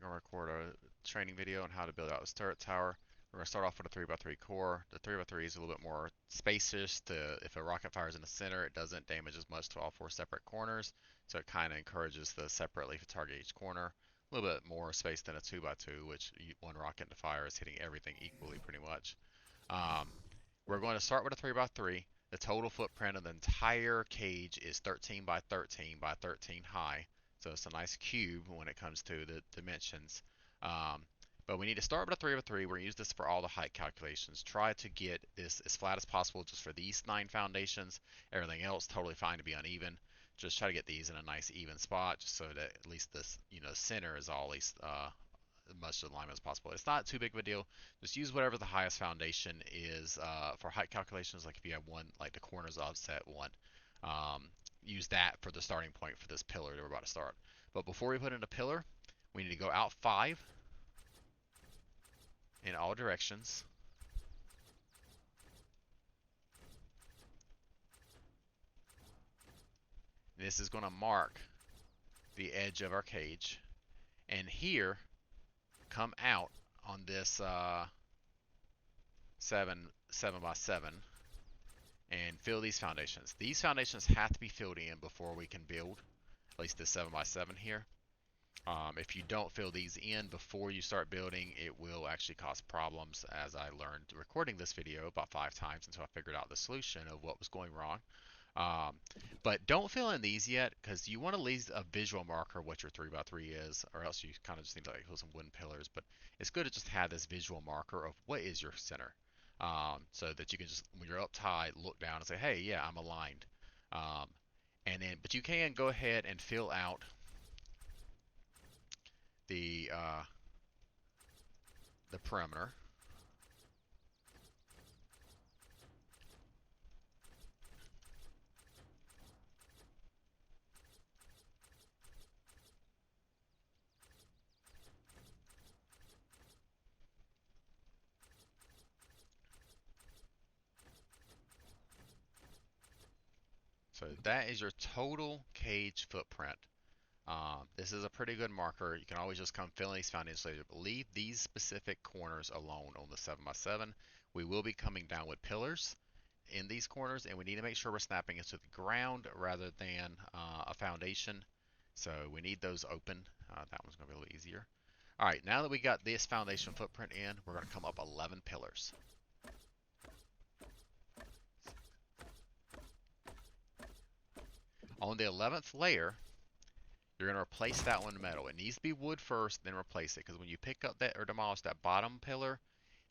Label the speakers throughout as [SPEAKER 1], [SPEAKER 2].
[SPEAKER 1] going to record a training video on how to build out this turret tower. We're going to start off with a 3x3 core. The 3x3 is a little bit more spacious. If a rocket fires in the center, it doesn't damage as much to all 4 separate corners. So it kind of encourages the separately to target each corner. A little bit more space than a 2x2, which one rocket to fire is hitting everything equally pretty much. We're going to start with a 3x3. The total footprint of the entire cage is 13 by 13 by 13 high. So it's a nice cube when it comes to the dimensions. But we need to start with a 3x3. We're going to use this for all the height calculations. Try to get this as flat as possible just for these 9 foundations. Everything else totally fine to be uneven. Just try to get these in a nice even spot just so that at least this, center is all at least as much alignment as possible. It's not too big of a deal. Just use whatever the highest foundation is for height calculations. Like if you have one, like the corners offset one, use that for the starting point for this pillar that we're about to start. But before we put in a pillar, we need to go out 5 in all directions. This is going to mark the edge of our cage. And here, come out on this 7 by 7 and fill these foundations. These foundations have to be filled in before we can build, at least this 7 by 7 here. If you don't fill these in before you start building, it will actually cause problems, as I learned recording this video about 5 times until I figured out the solution of what was going wrong. But don't fill in these yet, because you want to leave a visual marker what your 3x3 is, or else you kind of just need to like put some wooden pillars. But it's good to just have this visual marker of what is your center, so that you can just, when you're up high, look down and say, hey, yeah, I'm aligned. But you can go ahead and fill out the perimeter. So that is your total cage footprint. This is a pretty good marker. You can always just come fill in these foundations later, but leave these specific corners alone on the 7 by 7. We will be coming down with pillars in these corners, and we need to make sure we're snapping into the ground rather than a foundation. So we need those open. That one's going to be a little easier. All right, now that we got this foundation footprint in, we're going to come up 11 pillars. On the 11th layer, you're going to replace that one metal. It needs to be wood first, then replace it, because when you pick up that or demolish that bottom pillar,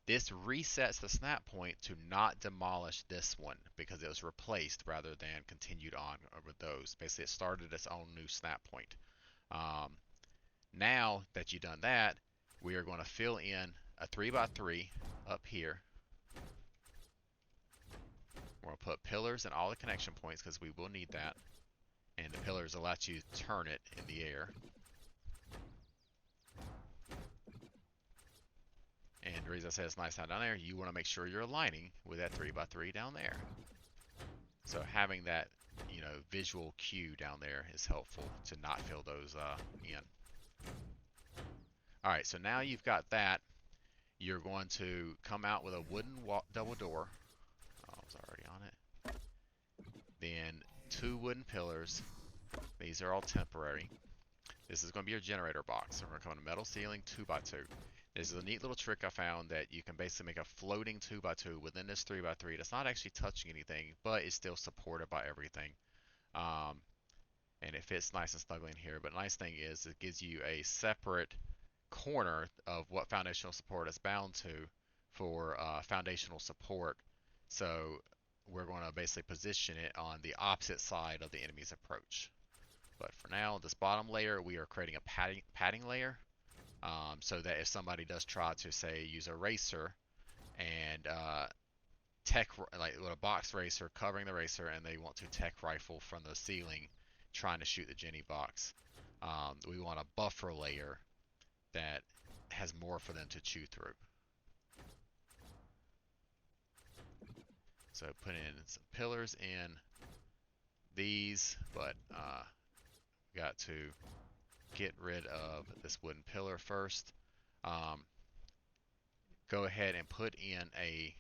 [SPEAKER 1] this resets the snap point to not demolish this one because it was replaced rather than continued on with those. Basically, it started its own new snap point. Now that you've done that, we are going to fill in a 3x3 up here. We're going to put pillars in all the connection points because we will need that. And the pillars will let you turn it in the air. And the reason I say it's nice down there, you want to make sure you're aligning with that 3x3 down there. So having that, visual cue down there is helpful to not fill those in. All right, so now you've got that. You're going to come out with a wooden double door. Oh, I was already on it. Then 2 wooden pillars. These are all temporary. This is going to be your generator box. So we're going to come in a metal ceiling 2x2. This is a neat little trick I found that you can basically make a floating 2x2 within this 3x3 that's not actually touching anything, but is still supported by everything. And it fits nice and snugly in here. But the nice thing is it gives you a separate corner of what foundational support is bound to for foundational support. So we're going to basically position it on the opposite side of the enemy's approach. But for now, this bottom layer, we are creating a padding layer. So that if somebody does try to, say, use a racer and like with a box racer covering the racer, and they want to tech rifle from the ceiling trying to shoot the Jenny box, we want a buffer layer that has more for them to chew through. So put in some pillars in these, but got to get rid of this wooden pillar first. Go ahead and put in a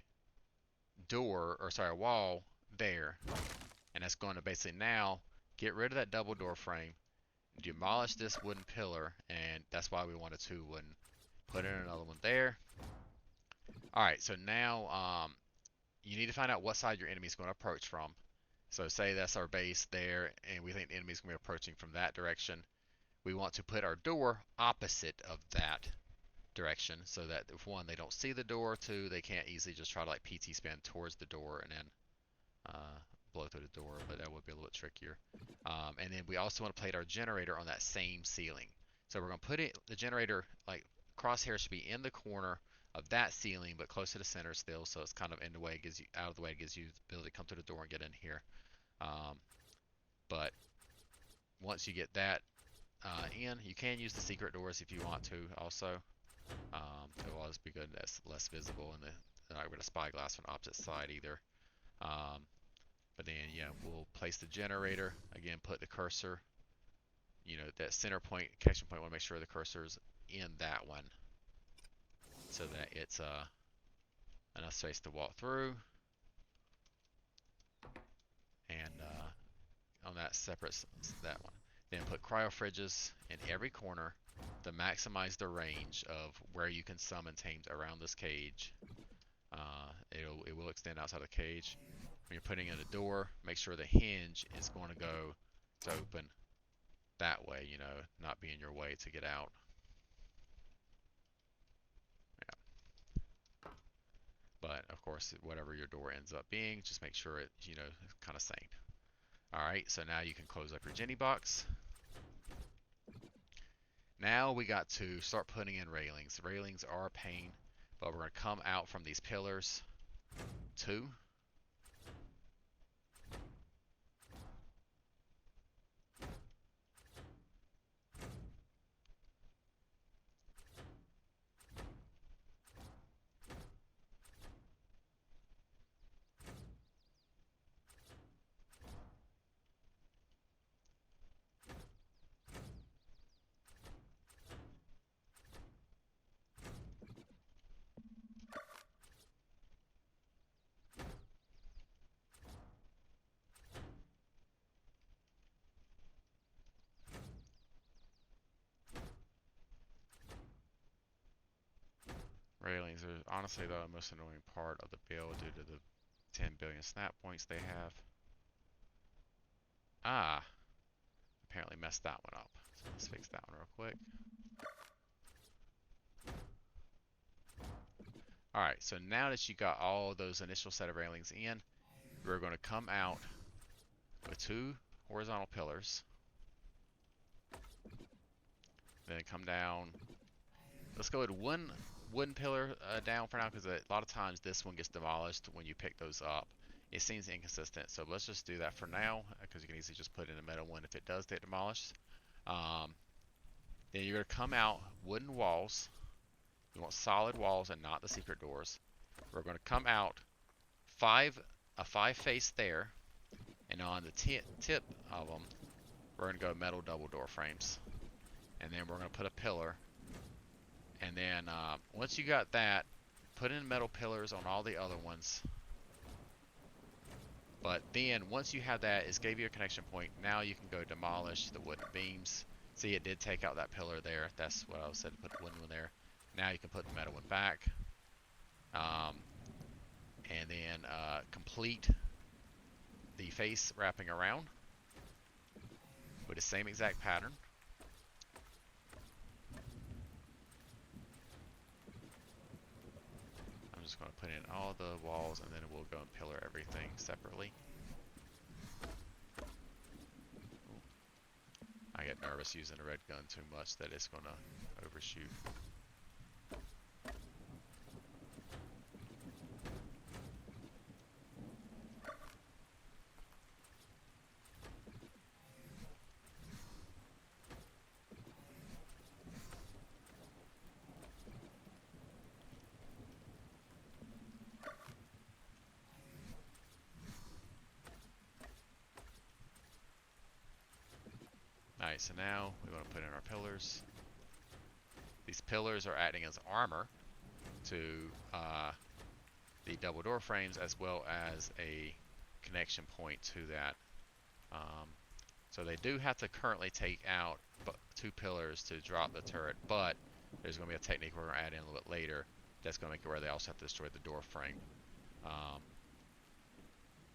[SPEAKER 1] door, or sorry, a wall there, and that's going to basically now get rid of that double door frame, demolish this wooden pillar, and that's why we wanted two wooden. Put in another one there. Alright, so now you need to find out what side your enemy is going to approach from. So say that's our base there, and we think the enemy is going to be approaching from that direction. We want to put our door opposite of that direction so that, if one, they don't see the door, two, they can't easily just try to like PT spin towards the door and then blow through the door, but that would be a little bit trickier. And then we also want to place our generator on that same ceiling. So we're going to put it, the generator, like crosshair should be in the corner of that ceiling, but close to the center still, so it's kind of in the way, it gives you out of the way, it gives you the ability to come through the door and get in here. But once you get that in, you can use the secret doors if you want to also. It'll always be good, that's less visible, and they're not going to spyglass from the opposite side either. But then, yeah, we'll place the generator, again, put the cursor, you know, that center point, connection point, want to make sure the cursor's in that one so that it's enough space to walk through. And on that separate, that one. Then put cryo fridges in every corner to maximize the range of where you can summon tames around this cage. It will extend outside the cage. When you're putting in a door, make sure the hinge is going to go to open that way, you know, not be in your way to get out. Yeah. But of course, whatever your door ends up being, just make sure it, you know, is kind of sane. Alright, so now you can close up your Jenny box. Now we got to start putting in railings. Railings are a pain, but we're going to come out from these pillars. 2. Railings are honestly the most annoying part of the build due to the 10 billion snap points they have. Ah, apparently messed that one up. So let's fix that one real quick. Alright, so now that you got all those initial set of railings in, we're going to come out with 2 horizontal pillars. Then come down. Let's go with 1 wooden pillar down for now, because a lot of times this one gets demolished when you pick those up. It seems inconsistent, so let's just do that for now, because you can easily just put in a metal one if it does get demolished. Then you're going to come out wooden walls. You want solid walls and not the secret doors. We're going to come out a 5 face there, and on the tip of them, we're going to go metal double door frames. And then we're going to put a pillar. And then once you got that, put in metal pillars on all the other ones. But then once you have that, it's gave you a connection point. Now you can go demolish the wooden beams. See, it did take out that pillar there. That's what I said, put the wooden one there. Now you can put the metal one back. And then complete the face wrapping around with the same exact pattern. I'm just going to put in all the walls, and then we'll go and pillar everything separately. I get nervous using a red gun too much that it's going to overshoot. Alright, so now we want to put in our pillars. These pillars are acting as armor to the double door frames, as well as a connection point to that. So they do have to currently take out 2 pillars to drop the turret, but there's going to be a technique we're going to add in a little bit later that's going to make it where they also have to destroy the door frame.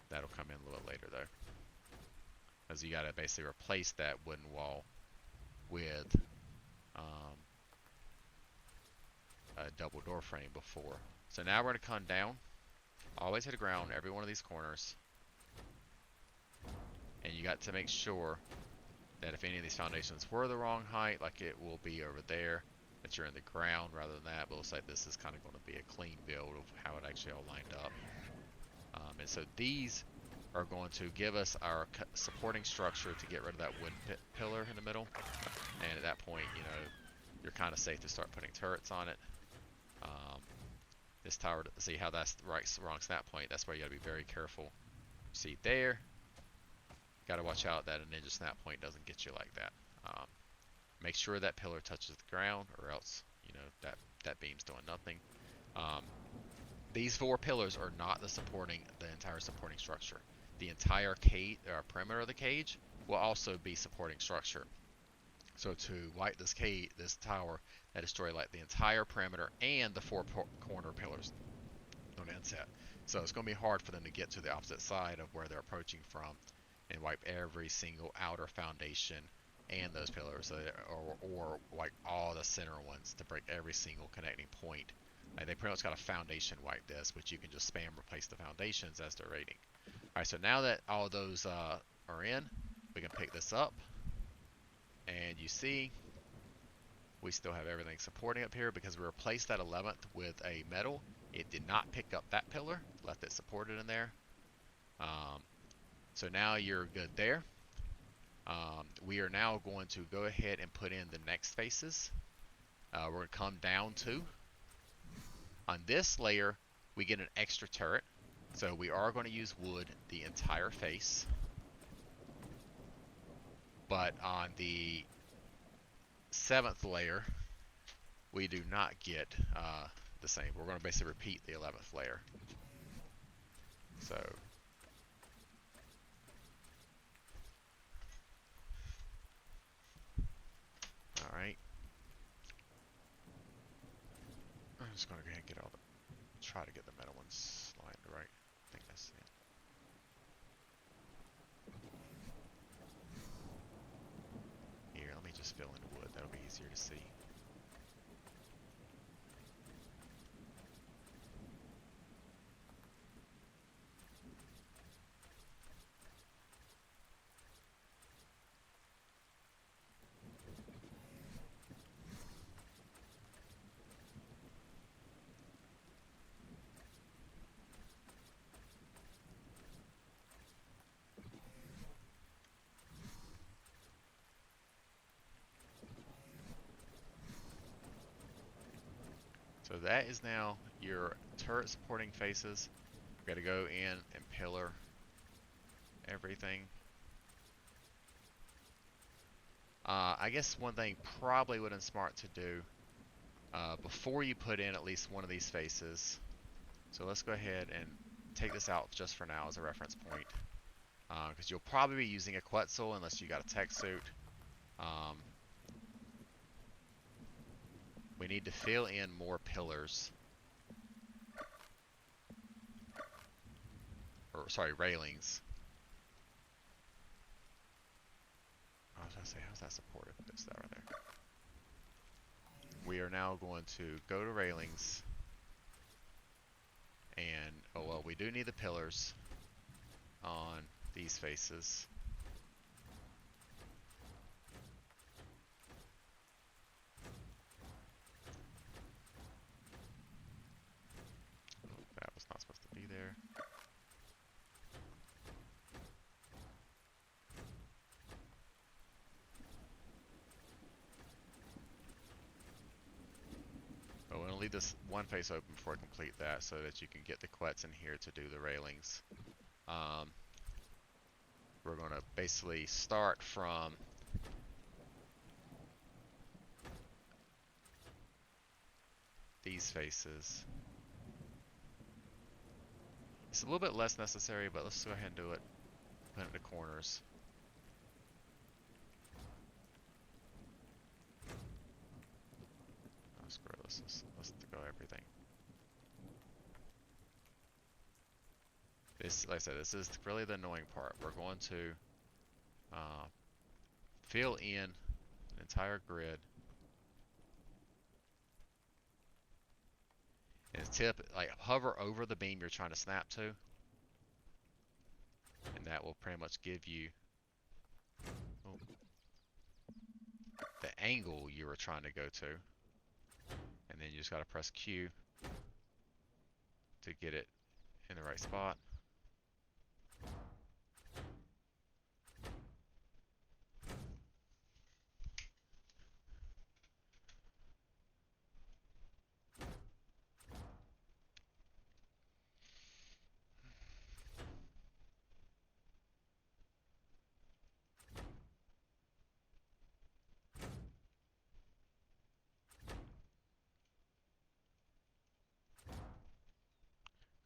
[SPEAKER 1] That'll come in a little bit later though, because you got to basically replace that wooden wall with a double door frame before. So now we're going to come down, always hit the ground, every one of these corners, and you got to make sure that if any of these foundations were the wrong height, like it will be over there, that you're in the ground rather than that. But it looks like this is kind of going to be a clean build of how it actually all lined up. And so these are going to give us our supporting structure to get rid of that wooden pillar in the middle. And at that point, you know, you're kind of safe to start putting turrets on it. This tower, see how that's the wrong snap point. That's why you got to be very careful. See there, got to watch out that a ninja snap point doesn't get you like that. Make sure that pillar touches the ground, or else, you know, that beam's doing nothing. These 4 pillars are not the entire supporting structure. The entire perimeter of the cage will also be supporting structure. So to wipe this tower, that destroy like the entire perimeter and the 4 corner pillars on the inset. So it's going to be hard for them to get to the opposite side of where they're approaching from and wipe every single outer foundation and those pillars, or wipe all the center ones to break every single connecting point. They pretty much got a foundation wipe this, which you can just spam replace the foundations as they're raiding. Alright, so now that all of those are in, we can pick this up. And you see, we still have everything supporting up here because we replaced that 11th with a metal. It did not pick up that pillar, left it supported in there. So now you're good there. We are now going to go ahead and put in the next faces. We're going to come down to, on this layer, we get an extra turret. So we are going to use wood the entire face. But on the 7th layer, we do not get the same. We're going to basically repeat the 11th layer. So alright. I'm just going to go ahead and get try to get the metal ones lined right. I think that's it. Here, let me just fill in wood. That'll be easier to see. So that is now your turret supporting faces. We've got to go in and pillar everything. I guess one thing probably would have been smart to do before you put in at least one of these faces. So let's go ahead and take this out just for now as a reference point. Because you'll probably be using a Quetzal unless you got a tech suit. We need to fill in more pillars. Or, sorry, railings. I was going to say, how's that supported? It's that right there. We are now going to go to railings. And, oh well, we do need the pillars on these faces. That was not supposed to be there. But we're going to leave this one face open before I complete that so that you can get the Quets in here to do the railings. We're going to basically start from these faces. It's a little bit less necessary, but let's go ahead and do it. Put it in the corners. Oh, screw it. Let's go everything. This, like I said, this is really the annoying part. We're going to fill in an entire grid. And tip, like hover over the beam you're trying to snap to, and that will pretty much give you the angle you were trying to go to. And then you just got to press Q to get it in the right spot.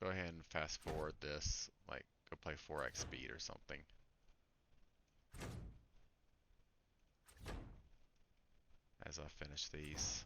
[SPEAKER 1] Go ahead and fast forward this, like go play 4x speed or something. As I finish these.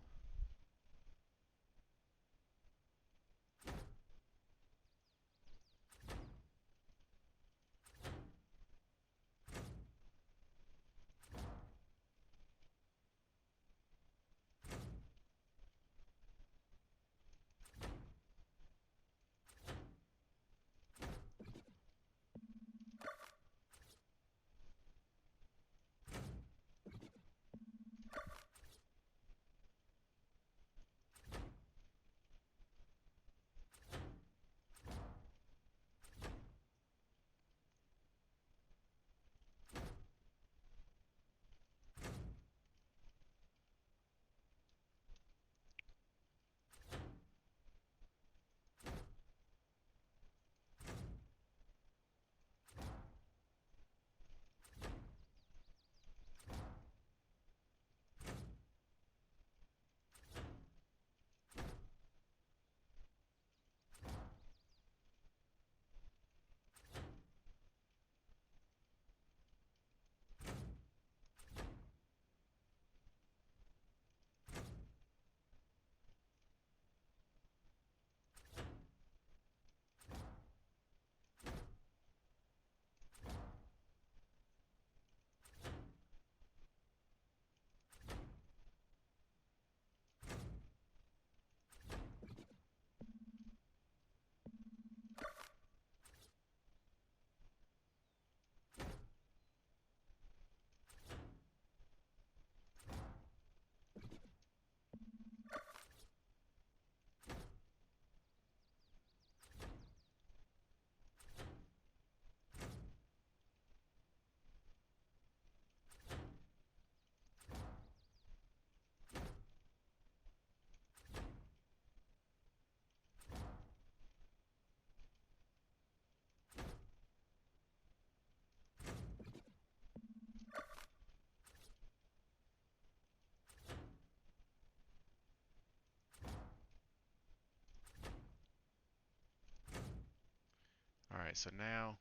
[SPEAKER 1] Alright, so now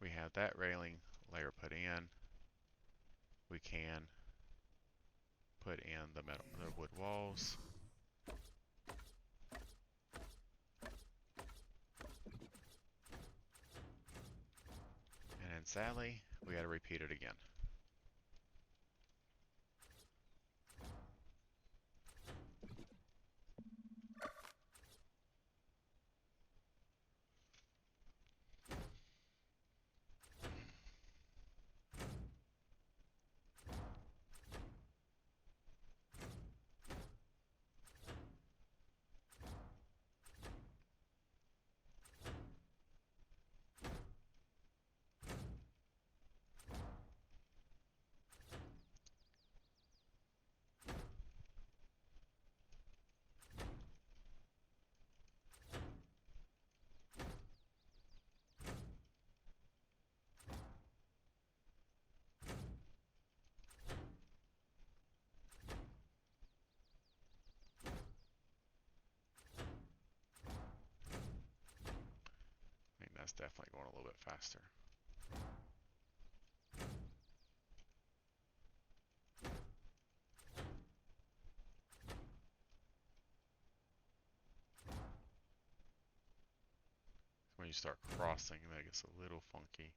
[SPEAKER 1] we have that railing layer put in. We can put in the wood walls. And then sadly, we got to repeat it again. definitely going a little bit faster. When you start crossing, that gets a little funky.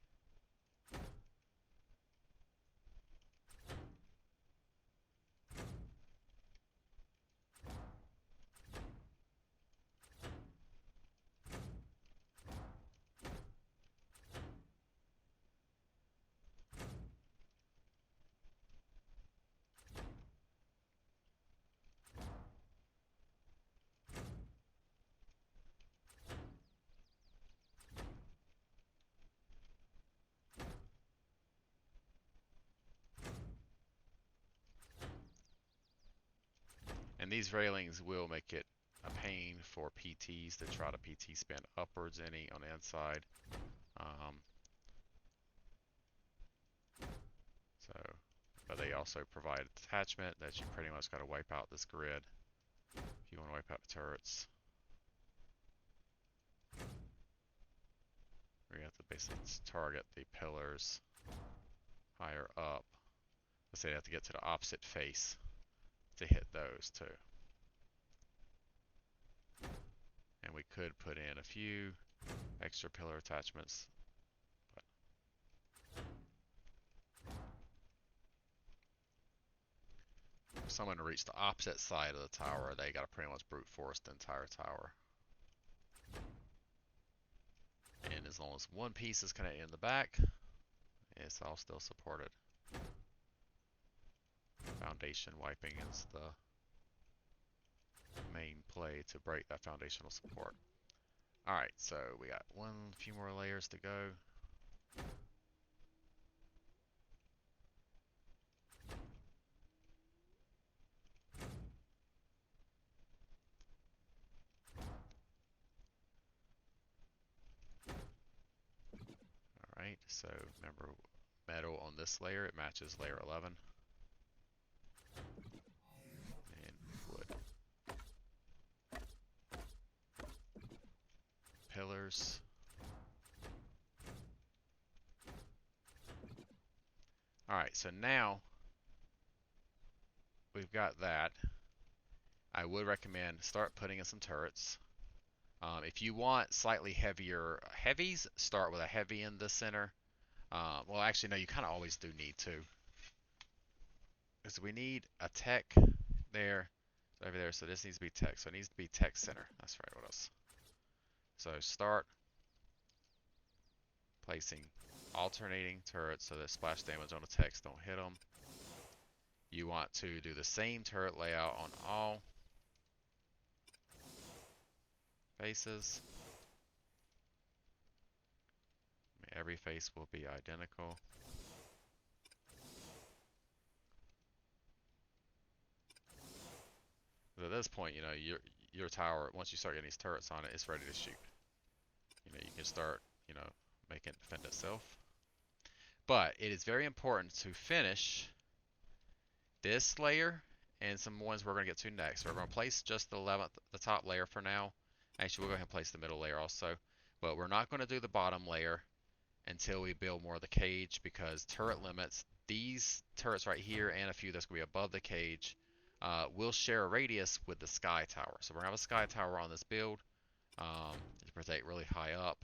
[SPEAKER 1] And these railings will make it a pain for PTs to try to PT spin upwards any on the inside. But they also provide attachment that you pretty much got to wipe out this grid if you want to wipe out the turrets. Where you have to basically target the pillars higher up. Let's say you have to get to the opposite face to hit those too. And we could put in a few extra pillar attachments. For someone to reach the opposite side of the tower, they got to pretty much brute force the entire tower. And as long as one piece is connected in the back, it's all still supported. Foundation wiping is the main play to break that foundational support. Alright, so we got few more layers to go. Alright, so remember metal on this layer, it matches layer 11. And wood. Pillars. Alright, so now we've got that. I would recommend start putting in some turrets. If you want slightly heavier heavies, start with a heavy in the center. Well, actually, no, you kind of always do need to. Because we need a tech there, over there, so this needs to be tech. So it needs to be tech center. That's right, what else? So start placing alternating turrets so that splash damage on the techs don't hit them. You want to do the same turret layout on all faces. Every face will be identical. But at this point, you know, your tower, once you start getting these turrets on it, it's ready to shoot. You know, you can start, you know, making it defend itself. But it is very important to finish this layer and some ones we're going to get to next. So we're going to place just the 11th, the top layer for now. Actually, we'll go ahead and place the middle layer also. But we're not going to do the bottom layer until we build more of the cage, because turret limits, these turrets right here and a few that's going to be above the cage, will share a radius with the sky tower. So we're going to have a sky tower on this build to protect really high up.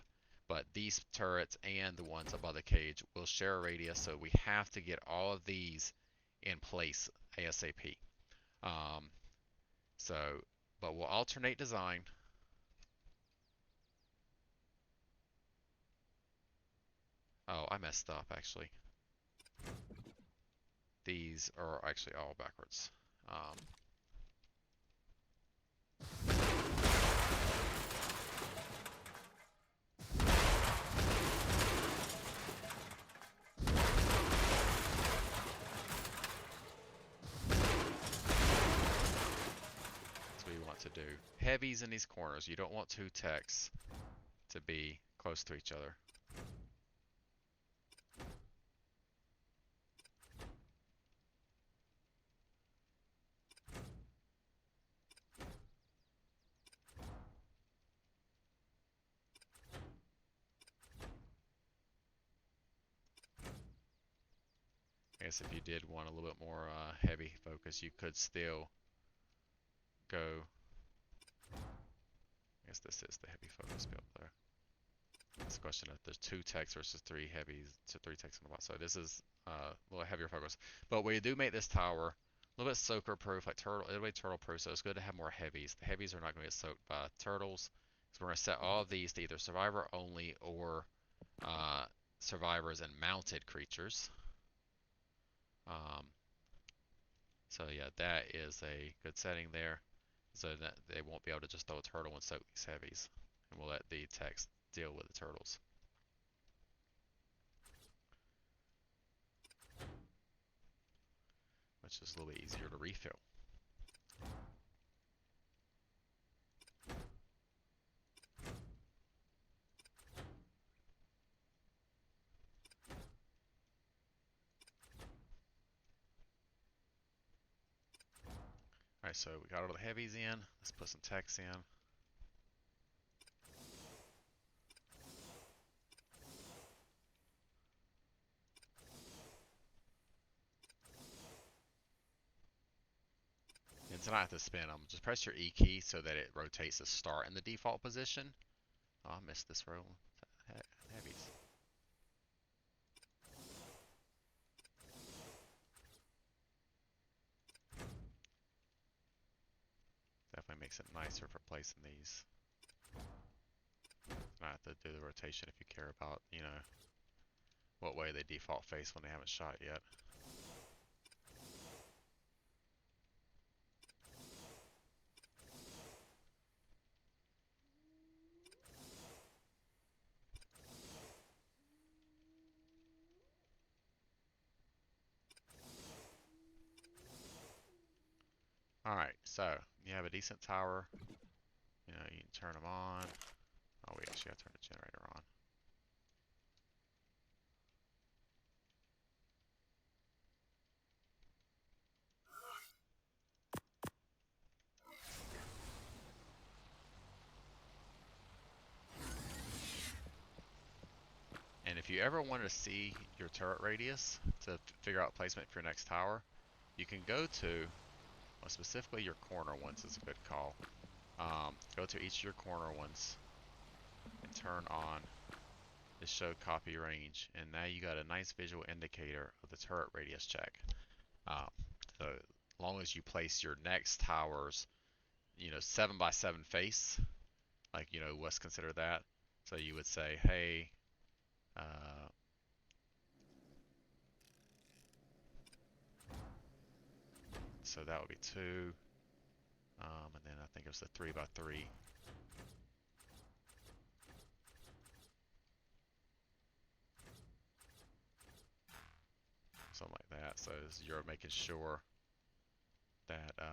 [SPEAKER 1] But these turrets and the ones above the cage will share a radius, so we have to get all of these in place ASAP. But we'll alternate design. Oh, I messed up actually. These are actually all backwards. So we want to do heavies in these corners. You don't want two teks to be close to each other. I guess if you did want a little bit more heavy focus, you could still go. I guess this is the heavy focus build there. It's a question of there's 2 teks versus 3 heavies, so 3 teks on the bottom. So this is a little heavier focus. But we do make this tower a little bit soaker proof, like turtle, it'll be turtle proof, so it's good to have more heavies. The heavies are not going to get soaked by turtles. So we're going to set all of these to either survivor only or survivors and mounted creatures. So yeah, that is a good setting there. So that they won't be able to just throw a turtle and soak these heavies. And we'll let the teks deal with the turtles. Which is a little bit easier to refill. Alright, so we got all the heavies in. Let's put some teks in. And to not have to spin them, just press your E key so that it rotates the start in the default position. Oh, I missed this roll. Heavies. Definitely makes it nicer for placing these. Not have to do the rotation if you care about, you know, what way they default face when they haven't shot yet. Alright, so you have a decent tower. You know, you can turn them on. Oh, we actually gotta turn the generator on. And if you ever want to see your turret radius to figure out placement for your next tower, you can go to, well, specifically your corner ones is a good call. Go to each of your corner ones and turn on the show copy range, and now you got a nice visual indicator of the turret radius check. So as long as you place your next towers, you know, 7x7 face, like, you know, what's considered that. So you would say, hey, so that would be 2, and then I think it was the 3x3. Something like that. So you're making sure that that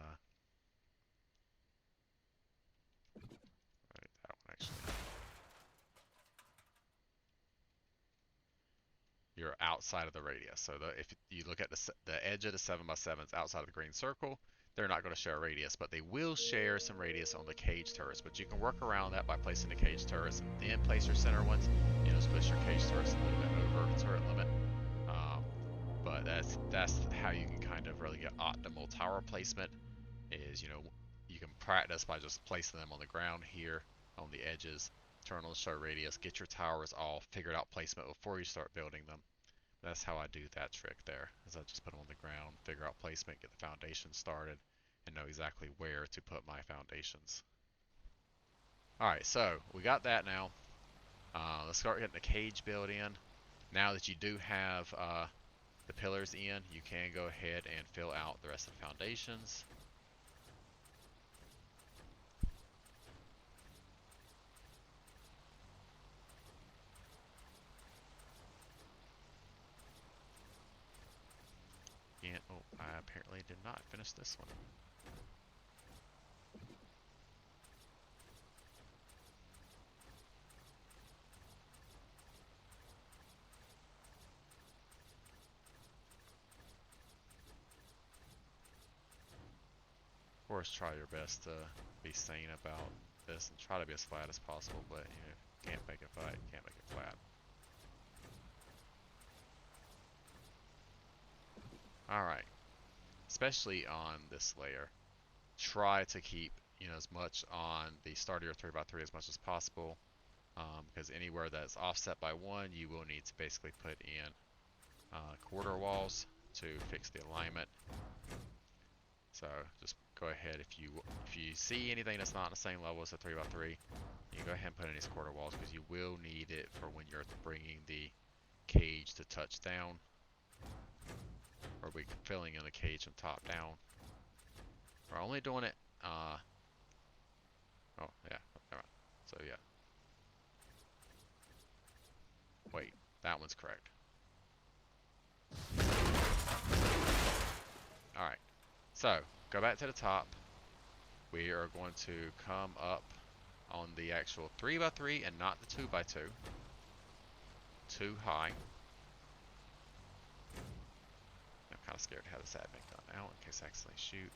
[SPEAKER 1] one actually. You're outside of the radius. So if you look at the edge of the 7x7s outside of the green circle, they're not going to share a radius, but they will share some radius on the cage turrets. But you can work around that by placing the cage turrets and then place your center ones. You know, push your cage turrets a little bit over turret limit. But that's how you can kind of really get optimal tower placement. Is, you know, you can practice by just placing them on the ground here on the edges. Turn on the show radius, get your towers all figured out placement before you start building them. That's how I do that trick there, is I just put them on the ground, figure out placement, get the foundation started, and know exactly where to put my foundations. Alright, so we got that now. Let's start getting the cage built in. Now that you do have the pillars in, you can go ahead and fill out the rest of the foundations. And, oh, I apparently did not finish this one. Of course, try your best to be sane about this and try to be as flat as possible, but you know, can't make it flat, can't make it flat. Alright, especially on this layer, try to keep, you know, as much on the start of your 3x3 as much as possible, because anywhere that's offset by 1, you will need to basically put in quarter walls to fix the alignment. So just go ahead, if you see anything that's not on the same level as a 3x3, you can go ahead and put in these quarter walls, because you will need it for when you're bringing the cage to touch down, or we filling in the cage from top down. We're only doing it, oh yeah, never mind. So yeah, wait, that one's correct. Alright, so go back to the top. We are going to come up on the actual 3x3 and not the 2x2. Too high. I'm kind of scared to have this admin gun out in case I accidentally shoot.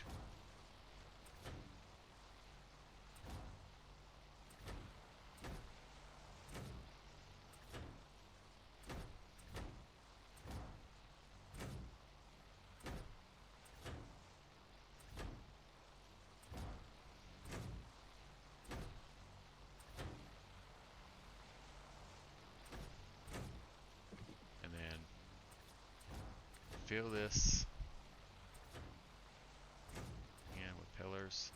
[SPEAKER 1] And then fill this in with pillars.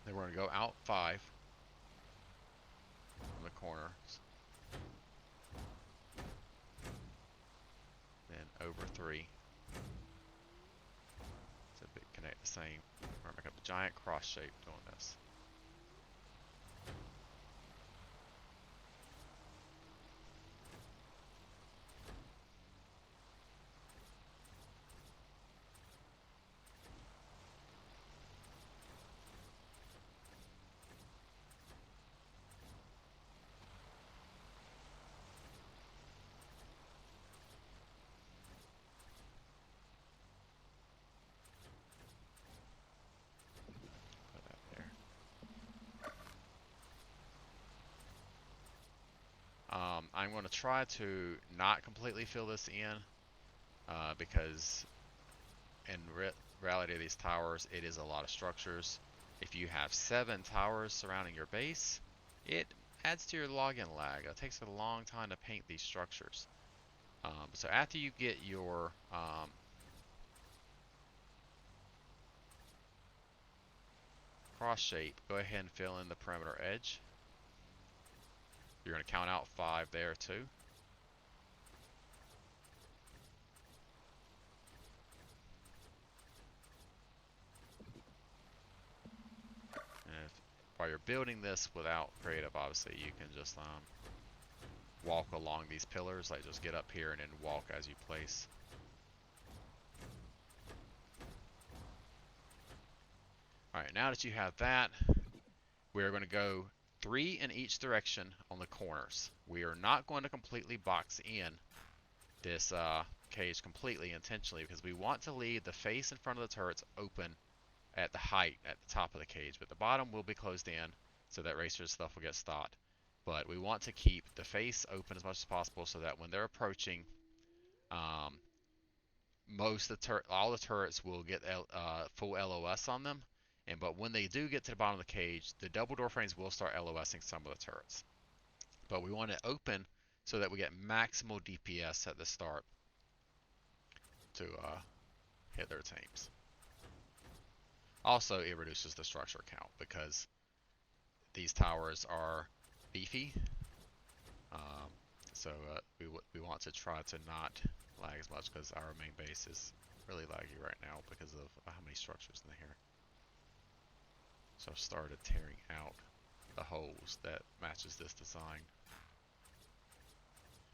[SPEAKER 1] Then we're going to go out 5 from the corners. Then over 3. So it connect the same. We're going to make a giant cross shape doing this. Put that there. I'm going to try to not completely fill this in, because in reality of these towers, it is a lot of structures. If you have 7 towers surrounding your base, it adds to your login lag. It takes a long time to paint these structures. So after you get your cross shape, go ahead and fill in the perimeter edge. You're going to count out 5 there too. And while you're building this without creative, obviously you can just walk along these pillars, like just get up here and then walk as you place. Alright, now that you have that, we're going to go 3 in each direction on the corners. We are not going to completely box in this cage completely intentionally, because we want to leave the face in front of the turrets open at the height at the top of the cage, but the bottom will be closed in so that racers' stuff will get stopped. But we want to keep the face open as much as possible so that when they're approaching, all the turrets will get full LOS on them. But when they do get to the bottom of the cage, the double door frames will start LOSing some of the turrets. But we want it open so that we get maximal DPS at the start to hit their tames. Also, it reduces the structure count because these towers are beefy. So we want to try to not lag as much, because our main base is really laggy right now because of how many structures in here. So I've started tearing out the holes that matches this design.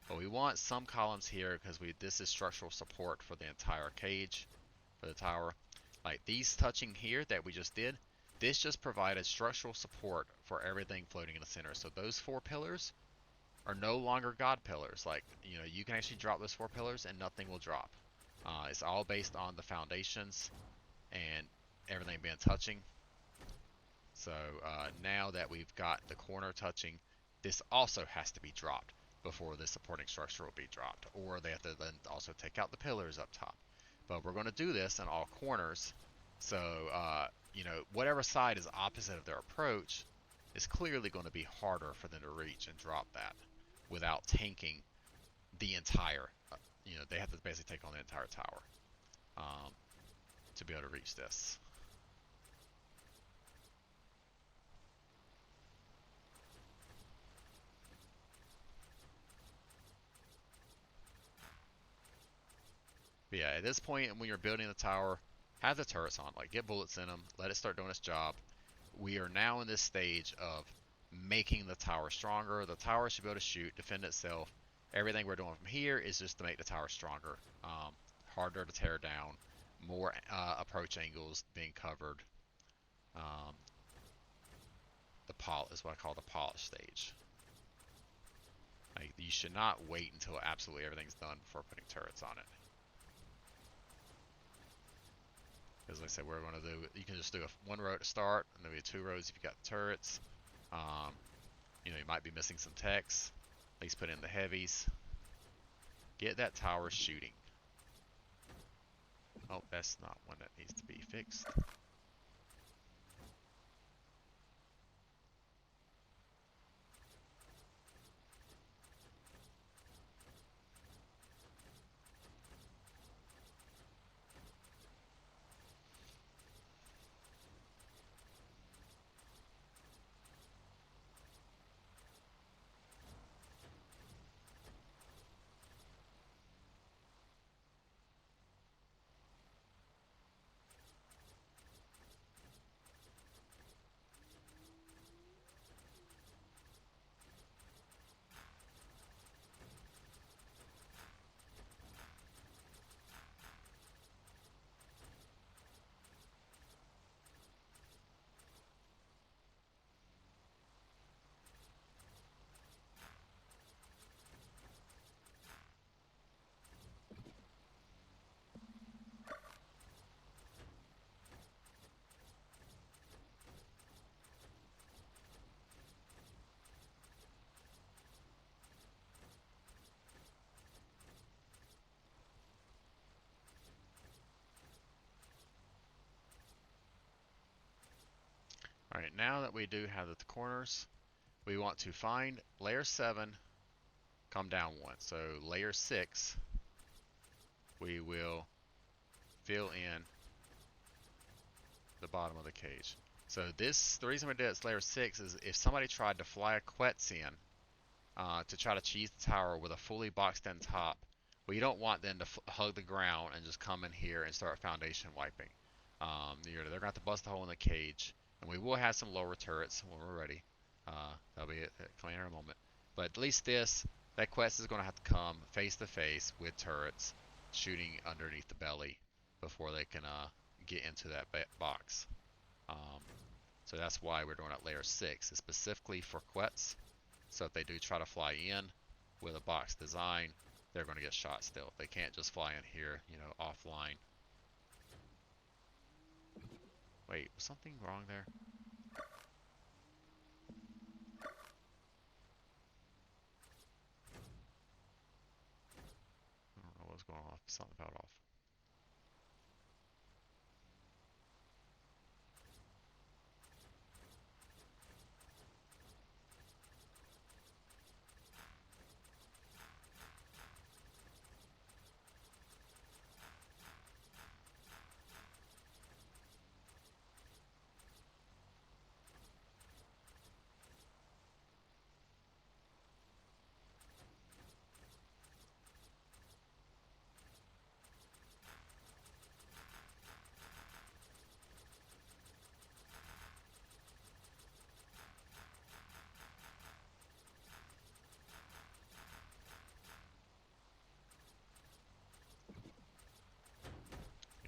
[SPEAKER 1] But we want some columns here because this is structural support for the entire cage, for the tower. Like these touching here that we just did, this just provided structural support for everything floating in the center. So those 4 pillars are no longer God pillars. Like, you know, you can actually drop those 4 pillars and nothing will drop. It's all based on the foundations and everything being touching. So now that we've got the corner touching, this also has to be dropped before the supporting structure will be dropped. Or they have to then also take out the pillars up top. But we're going to do this in all corners. So, you know, whatever side is opposite of their approach is clearly going to be harder for them to reach and drop that without tanking the entire, you know, they have to basically take on the entire tower um, to be able to reach this. But yeah, at this point, when you're building the tower, have the turrets on. Like, get bullets in them, let it start doing its job. We are now in this stage of making the tower stronger. The tower should be able to shoot, defend itself. Everything we're doing from here is just to make the tower stronger, harder to tear down, more approach angles being covered. Um, the polish is what I call the polish stage. Like, you should not wait until absolutely everything's done before putting turrets on it. As I said, we're going to do, you can just do one row to start, and maybe 2 rows if you got the turrets. You know, you might be missing some teks. At least put in the heavies. Get that tower shooting. Oh, that's not one that needs to be fixed. Alright, now that we do have the corners, we want to find layer 7, come down 1. So layer 6, we will fill in the bottom of the cage. So this, the reason we did it layer 6 is if somebody tried to fly a quetz in to try to cheese the tower with a fully boxed in top, we don't want them to hug the ground and just come in here and start foundation wiping. They're going to have to bust a hole in the cage, and we will have some lower turrets when we're ready. That'll be coming in a moment. But at least that quest is going to have to come face to face with turrets shooting underneath the belly before they can get into that box. So that's why we're doing it layer 6. It's specifically for quets. So if they do try to fly in with a box design, they're going to get shot still. They can't just fly in here, you know, offline. Wait, was something wrong there? I don't know what was going off. Something fell off.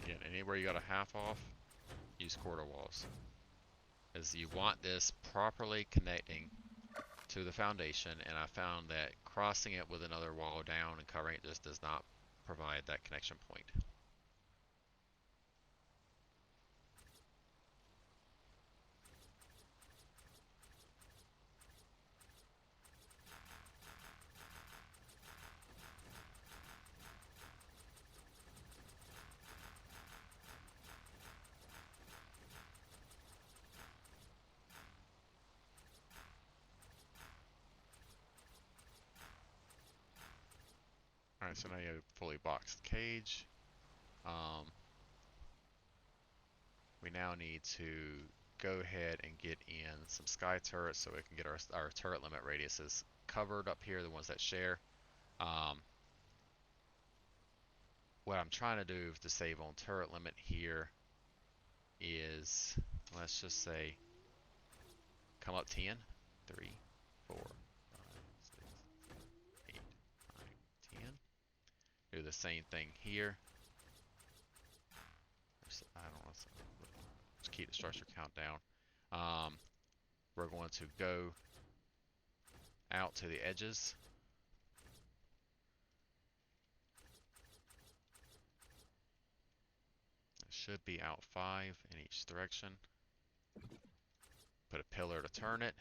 [SPEAKER 1] Again, anywhere you got a half off, use quarter walls. As you want this properly connecting to the foundation, and I found that crossing it with another wall down and covering it just does not provide that connection point. Alright, so now you have a fully boxed cage. We now need to go ahead and get in some sky turrets so we can get our turret limit radiuses covered up here, the ones that share. What I'm trying to do to save on turret limit here is, let's just say, come up 10, 3, 4, 5, 6, 7, 8, 9, 10. Do the same thing here. I don't know, let's keep the structure count down. We're going to go out to the edges. It should be out 5 in each direction. Put a pillar to turn it.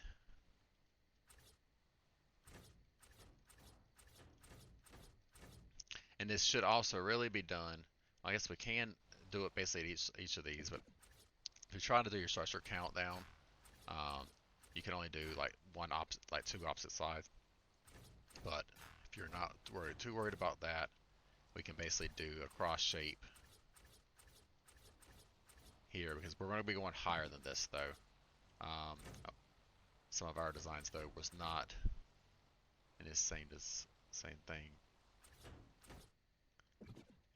[SPEAKER 1] And this should also really be done. I guess we can do it basically at each of these, but if you're trying to do your structure countdown, you can only do like two opposite sides. But if you're not too worried about that, we can basically do a cross shape here, because we're going to be going higher than this though. Some of our designs though was not in this same thing.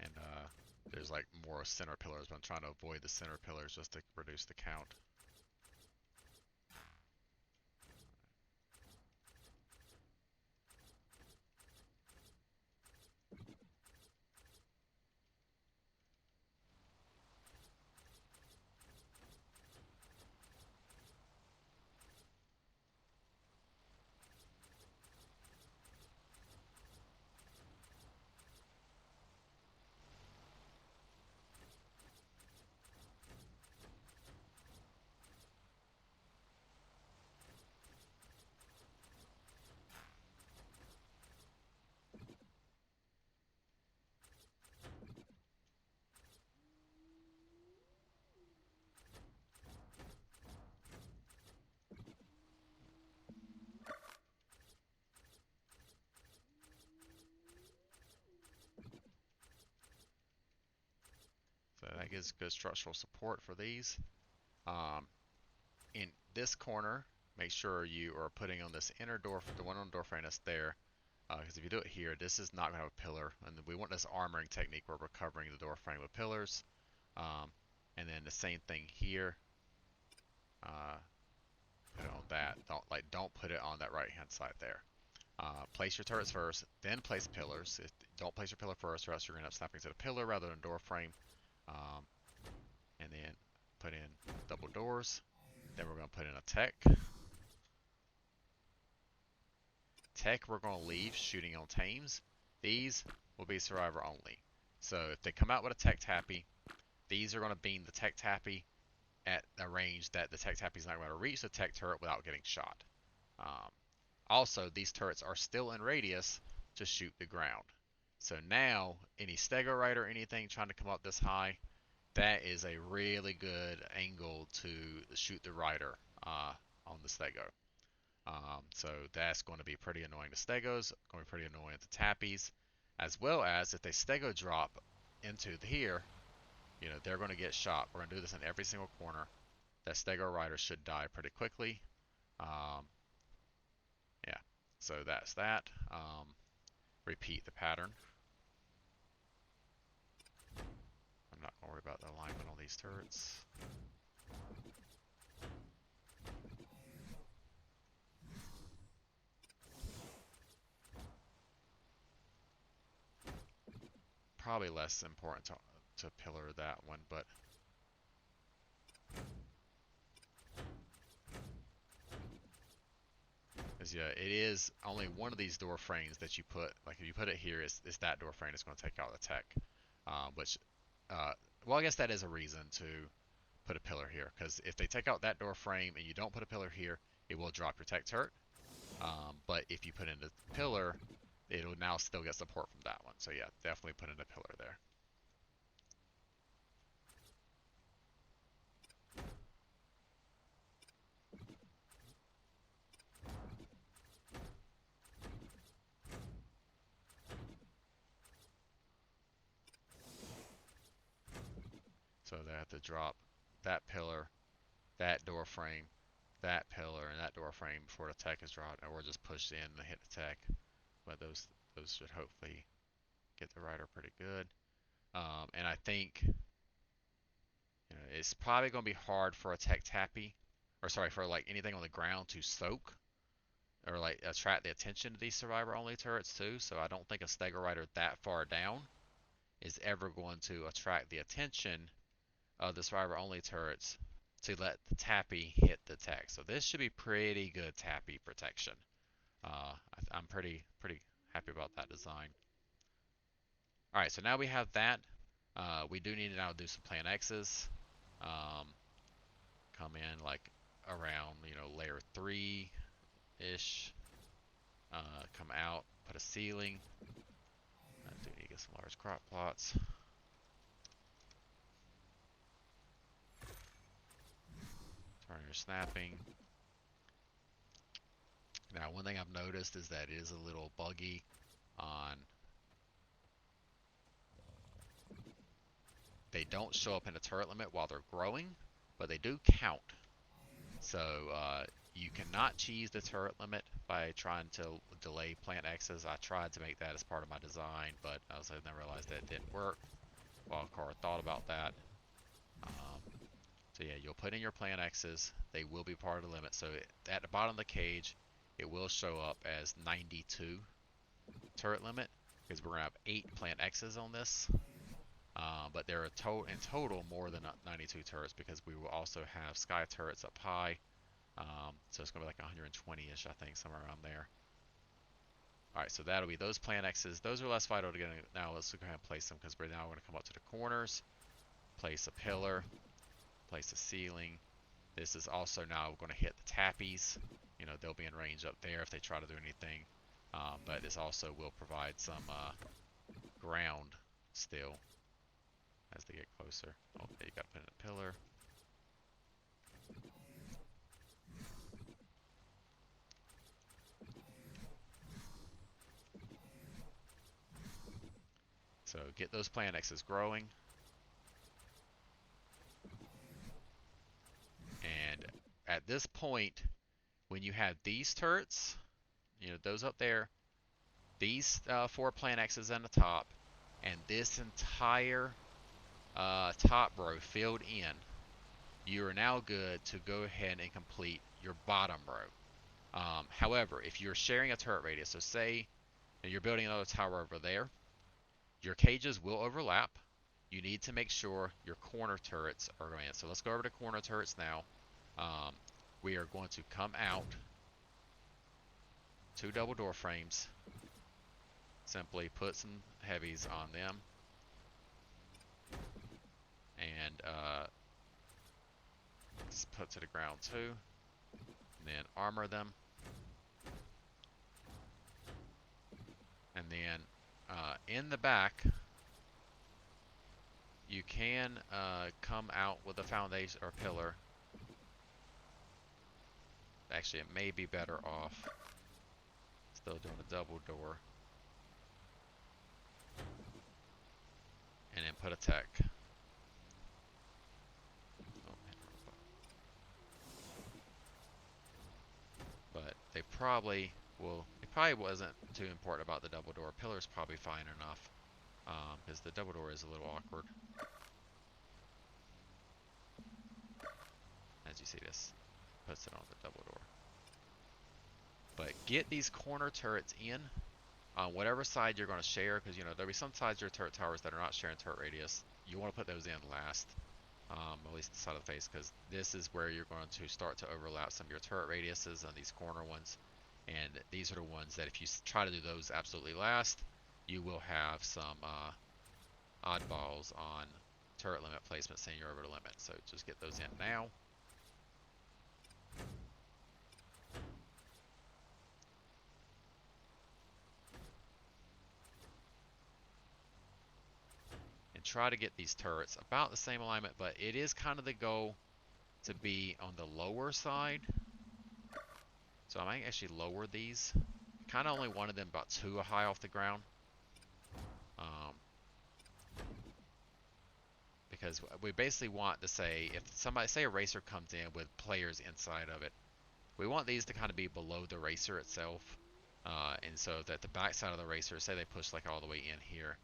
[SPEAKER 1] And there's like more center pillars, but I'm trying to avoid the center pillars just to reduce the count. So that gives good structural support for these. In this corner, make sure you are putting on this inner door, the one on the door frame that's there, because if you do it here, this is not going to have a pillar, and we want this armoring technique where we're covering the door frame with pillars. And then the same thing here. Put it on that. Don't put it on that right hand side there. Place your turrets first, then place pillars. Don't place your pillar first, or else you're going to end up snapping to the pillar rather than door frame. And then put in double doors. Then we're going to put in a tech. Tech we're going to leave shooting on tames. These will be survivor only. So if they come out with a tech tappy, these are going to beam the tech tappy at a range that the tech tappy is not going to reach the tech turret without getting shot. Also, these turrets are still in radius to shoot the ground. So now, any stego rider or anything trying to come up this high, that is a really good angle to shoot the rider on the stego. So that's going to be pretty annoying to stegos, going to be pretty annoying to tappies, as well as if they stego drop into here, they're going to get shot. We're going to do this in every single corner. That stego rider should die pretty quickly. Yeah, so that's that. Repeat the pattern. I'm not going to worry about the alignment on these turrets. Probably less important to pillar that one, but as Because yeah, it is only one of these door frames that you put. Like if you put it here, it's that door frame that's going to take out the tech. Which, well, I guess that is a reason to put a pillar here. Because if they take out that door frame and you don't put a pillar here, it will drop your tech turret. But if you put in the pillar, it'll now still get support from that one. So yeah, definitely put in a pillar there. So they have to drop that pillar, that door frame, that pillar, and that door frame before the tech is dropped, or just push in and hit the tech. But those should hopefully get the rider pretty good. And I think it's probably going to be hard for a tech tappy, or sorry, for like anything on the ground to soak or like attract the attention of these survivor only turrets too. So I don't think a stagger rider that far down is ever going to attract the attention of the survivor only turrets to let the tappy hit the tech. So this should be pretty good tappy protection. I'm pretty happy about that design. All right, so now we have that. We do need to now do some plan X's. Come in like around layer 3 ish. Come out, put a ceiling. I do need to get some large crop plots. Turn your snapping. Now, one thing I've noticed is that it is a little buggy on. They don't show up in the turret limit while they're growing, but they do count. So you cannot cheese the turret limit by trying to delay plant X's. I tried to make that as part of my design, but I then realized that it didn't work. Wildcard thought about that. So yeah, you'll put in your plant X's. They will be part of the limit. So at the bottom of the cage, it will show up as 92 turret limit because we're going to have 8 plant X's on this. But there are in total more than 92 turrets because we will also have sky turrets up high. So it's going to be like 120-ish, I think, somewhere around there. Alright, so that'll be those plant X's. Those are less vital to get in. Now let's go ahead and place them because we're now going to come up to the corners, place a pillar, place a ceiling. This is also now going to hit the tappies. They'll be in range up there if they try to do anything. But this also will provide some ground still as they get closer. Okay, you got to put in a pillar. So get those plant X's growing. And at this point, when you have these turrets, those up there, these 4 plant X's on the top, and this entire top row filled in, you are now good to go ahead and complete your bottom row. However, if you're sharing a turret radius, so say you're building another tower over there, your cages will overlap. You need to make sure your corner turrets are going in. So let's go over to corner turrets now. We are going to come out 2 double door frames. Simply put some heavies on them. And let's put to the ground too. And then armor them. And then in the back, you can come out with a foundation or pillar. Actually, it may be better off still doing a double door. And then put a tech. But they probably will. It probably wasn't too important about the double door. Pillar's probably fine enough. Because the double door is a little awkward. As you see, this puts it on the double door. But get these corner turrets in on whatever side you're going to share, because there'll be some sides of your turret towers that are not sharing turret radius. You want to put those in last, at least the side of the face, because this is where you're going to start to overlap some of your turret radiuses on these corner ones. And these are the ones that if you try to do those absolutely last, you will have some oddballs on turret limit placement saying you're over the limit. So just get those in now. And try to get these turrets about the same alignment, but it is kind of the goal to be on the lower side. So I might actually lower these. Kind of only wanted them about 2 high off the ground. Because we basically want to say, if somebody, say a racer comes in with players inside of it, we want these to kind of be below the racer itself. And so that the backside of the racer, say they push like all the way in here,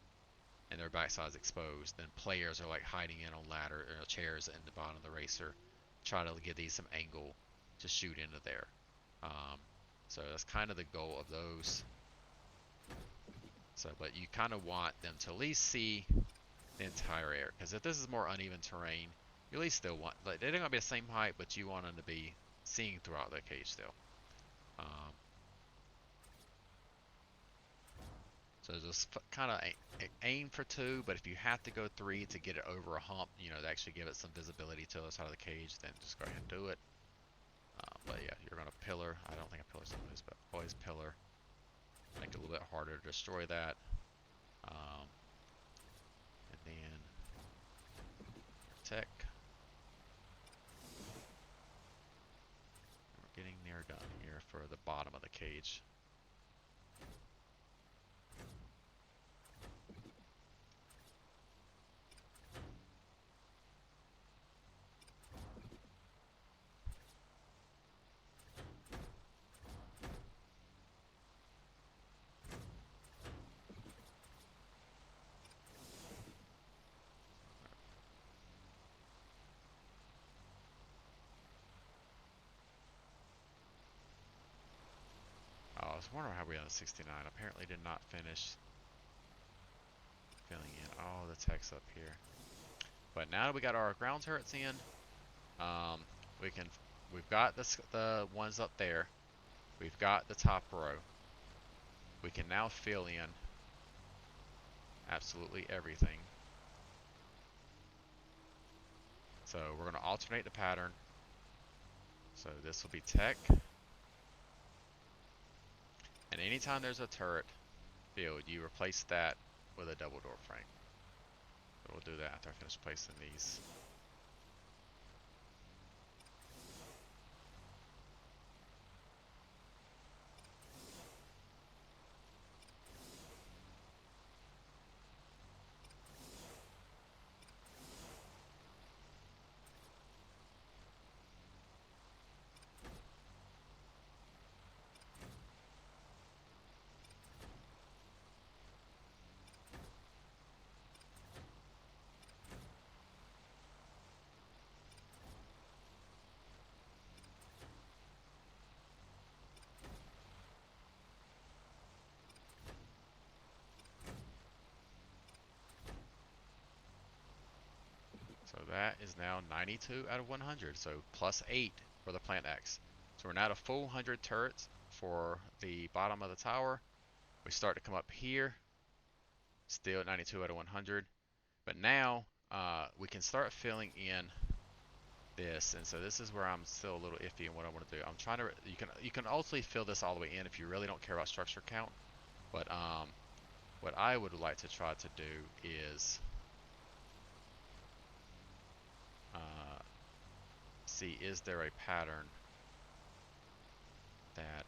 [SPEAKER 1] and their backside is exposed, then players are like hiding in on ladder or chairs in the bottom of the racer, try to give these some angle to shoot into there. So that's kind of the goal of those. So, but you kind of want them to at least see the entire area, because if this is more uneven terrain, you at least still want, like, they're gonna be the same height, but you want them to be seeing throughout the cage still. So just kind of aim for 2, but if you have to go 3 to get it over a hump, you know, to actually give it some visibility to the other side of the cage, then just go ahead and do it. But yeah, you're gonna pillar. I don't think a pillar's always, but always pillar. Make it a little bit harder to destroy that. And then tech. We're getting near done here for the bottom of the cage. Oh, I was wondering how we on 69. Apparently did not finish filling in all the text up here. But now that we got our ground turrets in, we've got the ones up there. We've got the top row. We can now fill in absolutely everything. So we're going to alternate the pattern. So this will be tech. And anytime there's a turret field, you replace that with a double door frame. So we'll do that after I finish placing these. So that is now 92 out of 100. So plus 8 for the Plant X. So we're now at a full 100 turrets for the bottom of the tower. We start to come up here. Still at 92 out of 100. But now we can start filling in this, and so this is where I'm still a little iffy on what I want to do. I'm trying to, you can also fill this all the way in if you really don't care about structure count. But what I would like to try to do is see, is there a pattern that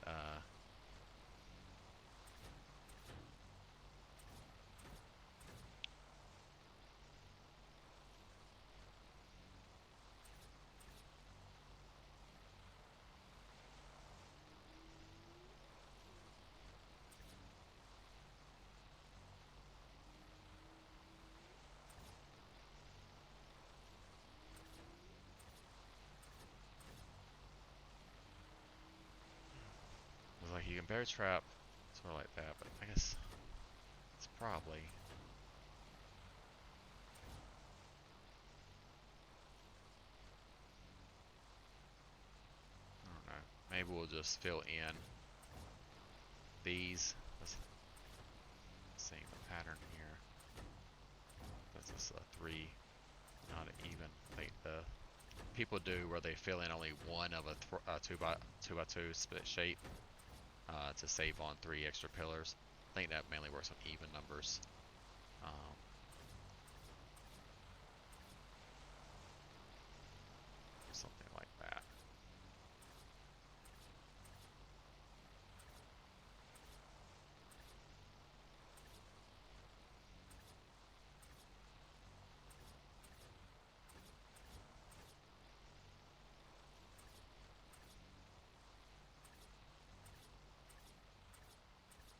[SPEAKER 1] like you can bear trap sort of like that, but I guess it's probably, I don't know, maybe we'll just fill in these. Seeing the pattern here. That's just a 3, not an even. The people do where they fill in only one of a 2x2 split shape to save on 3 extra pillars. I think that mainly works on even numbers. Something like that.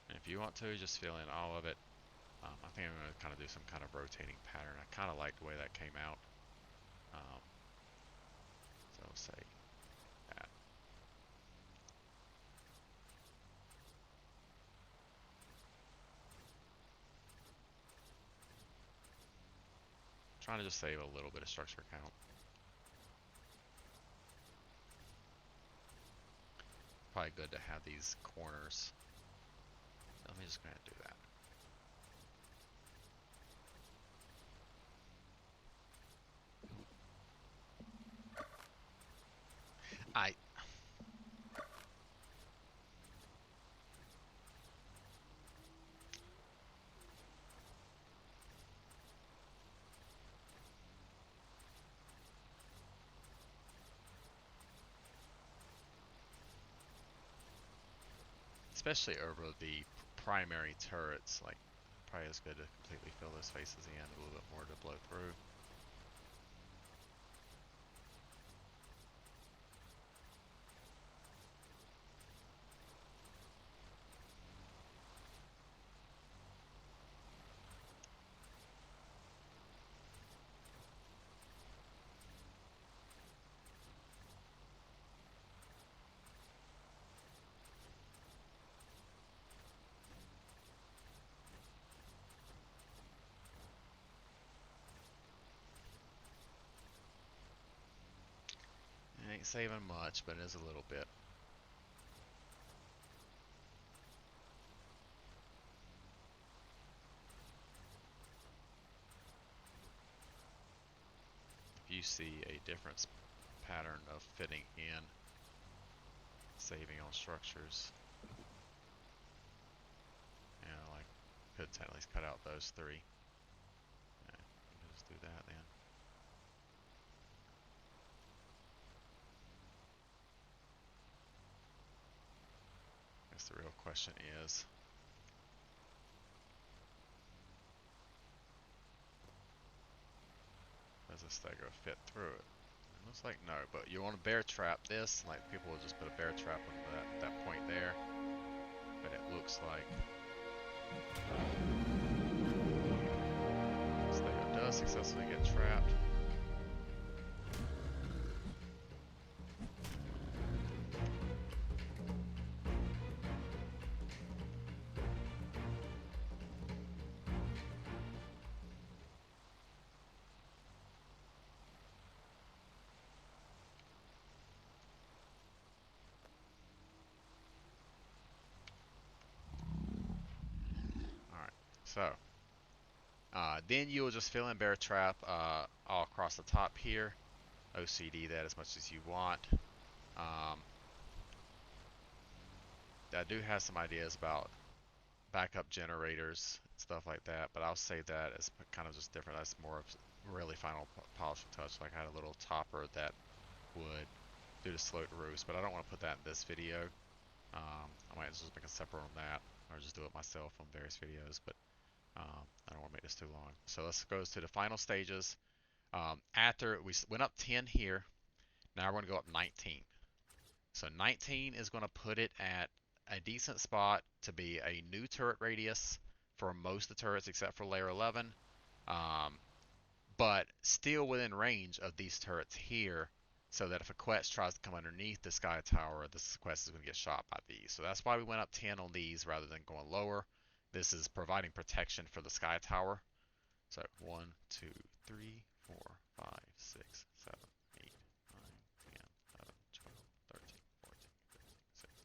[SPEAKER 1] And if you want to, just fill in all of it. I think I'm going to kind of do some kind of rotating pattern. I kind of like the way that came out. So I'll say that. Trying to just save a little bit of structure count. Probably good to have these corners. Let me just go ahead and do that. Especially over the primary turrets, like probably is good to completely fill those faces in, a little bit more to blow through. It ain't saving much, but it is a little bit. If you see a difference pattern of fitting in, saving on structures, like could at least cut out those 3. Yeah, you can just do that then. I guess the real question is, does this stego fit through it? It looks like no, but you want to bear trap this, like people will just put a bear trap on that point there, but it looks like stego does successfully get trapped. So, then you'll just fill in bear trap all across the top here. OCD that as much as you want. I do have some ideas about backup generators, stuff like that, but I'll save that as kind of just different. That's more of really final polishing touch. Like I had a little topper that would do the slope roofs, but I don't want to put that in this video. I might just make a separate on that, or just do it myself on various videos, but I don't want to make this too long. So let's go to the final stages. After we went up 10 here, now we're going to go up 19. So 19 is going to put it at a decent spot to be a new turret radius for most of the turrets except for layer 11, but still within range of these turrets here, so that if a quest tries to come underneath the sky tower, this quest is going to get shot by these. So that's why we went up 10 on these rather than going lower. This is providing protection for the sky tower. So 1, 2, 3, 4, 5, 6, 7, 8, 9, 10, 11, 12, 13, 14, 15, 16,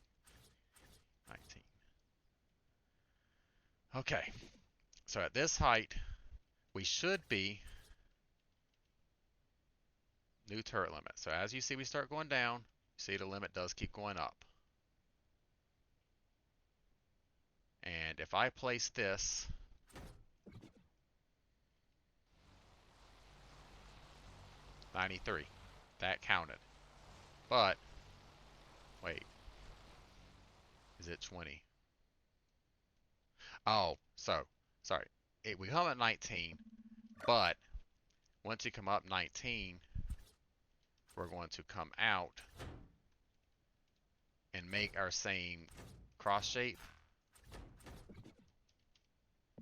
[SPEAKER 1] 19. Okay, so at this height, we should be new turret limit. So as you see we start going down, you see the limit does keep going up. And if I place this $93, that counted. But, wait, is it 20? Oh, so, sorry. We come at 19, but once you come up 19, we're going to come out and make our same cross shape.